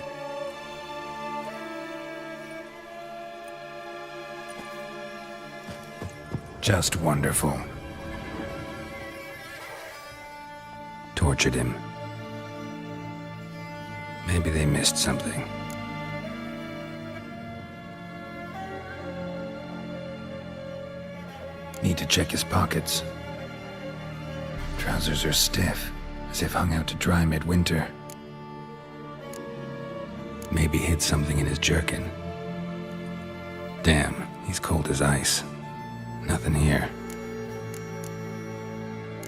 Just wonderful. Tortured him. Maybe they missed something. Need to check his pockets. Trousers are stiff, as if hung out to dry midwinter. Maybe hid something in his jerkin. Damn, he's cold as ice. Nothing here.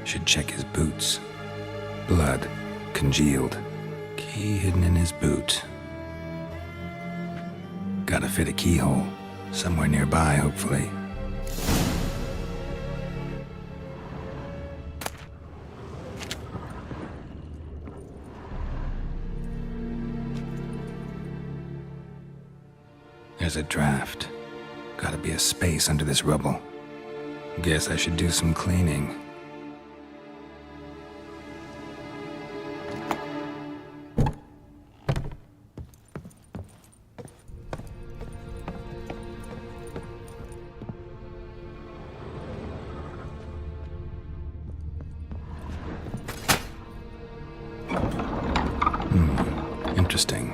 Should check his boots. Blood, congealed. Key hidden in his boot. Gotta fit a keyhole. Somewhere nearby, hopefully. There's a draft. Gotta be a space under this rubble. Guess I should do some cleaning. Interesting.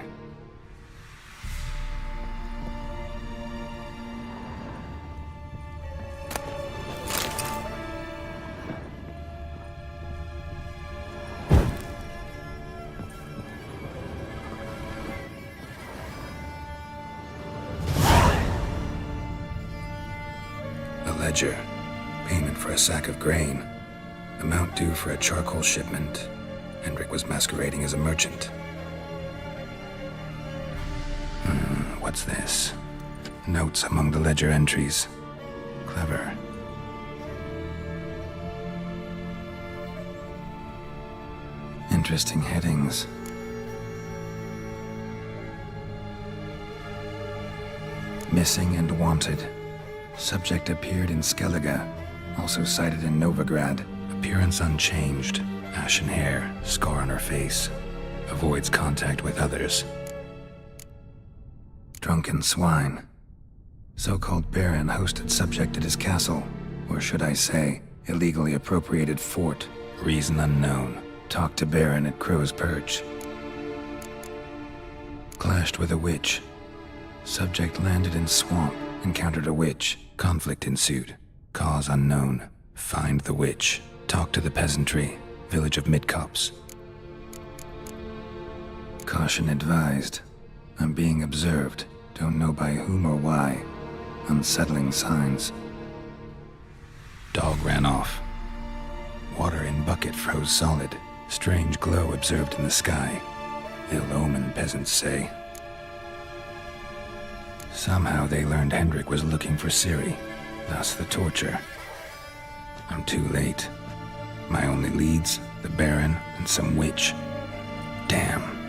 A ledger. Payment for a sack of grain. Amount due for a charcoal shipment. Hendrik was masquerading as a merchant. What's this? Notes among the ledger entries. Clever. Interesting headings. Missing and wanted. Subject appeared in Skellige. Also cited in Novigrad. Appearance unchanged. Ashen hair. Scar on her face. Avoids contact with others. Drunken swine. So-called Baron hosted subject at his castle. Or should I say, illegally appropriated fort. Reason unknown. Talked to Baron at Crow's Perch. Clashed with a witch. Subject landed in swamp. Encountered a witch. Conflict ensued. Cause unknown. Find the witch. Talk to the peasantry. Village of Midcopse. Caution advised. I'm being observed. Don't know by whom or why. Unsettling signs. Dog ran off. Water in bucket froze solid. Strange glow observed in the sky. Ill omen, peasants say. Somehow they learned Hendrik was looking for Ciri. Thus the torture. I'm too late. My only leads, the Baron and some witch. Damn.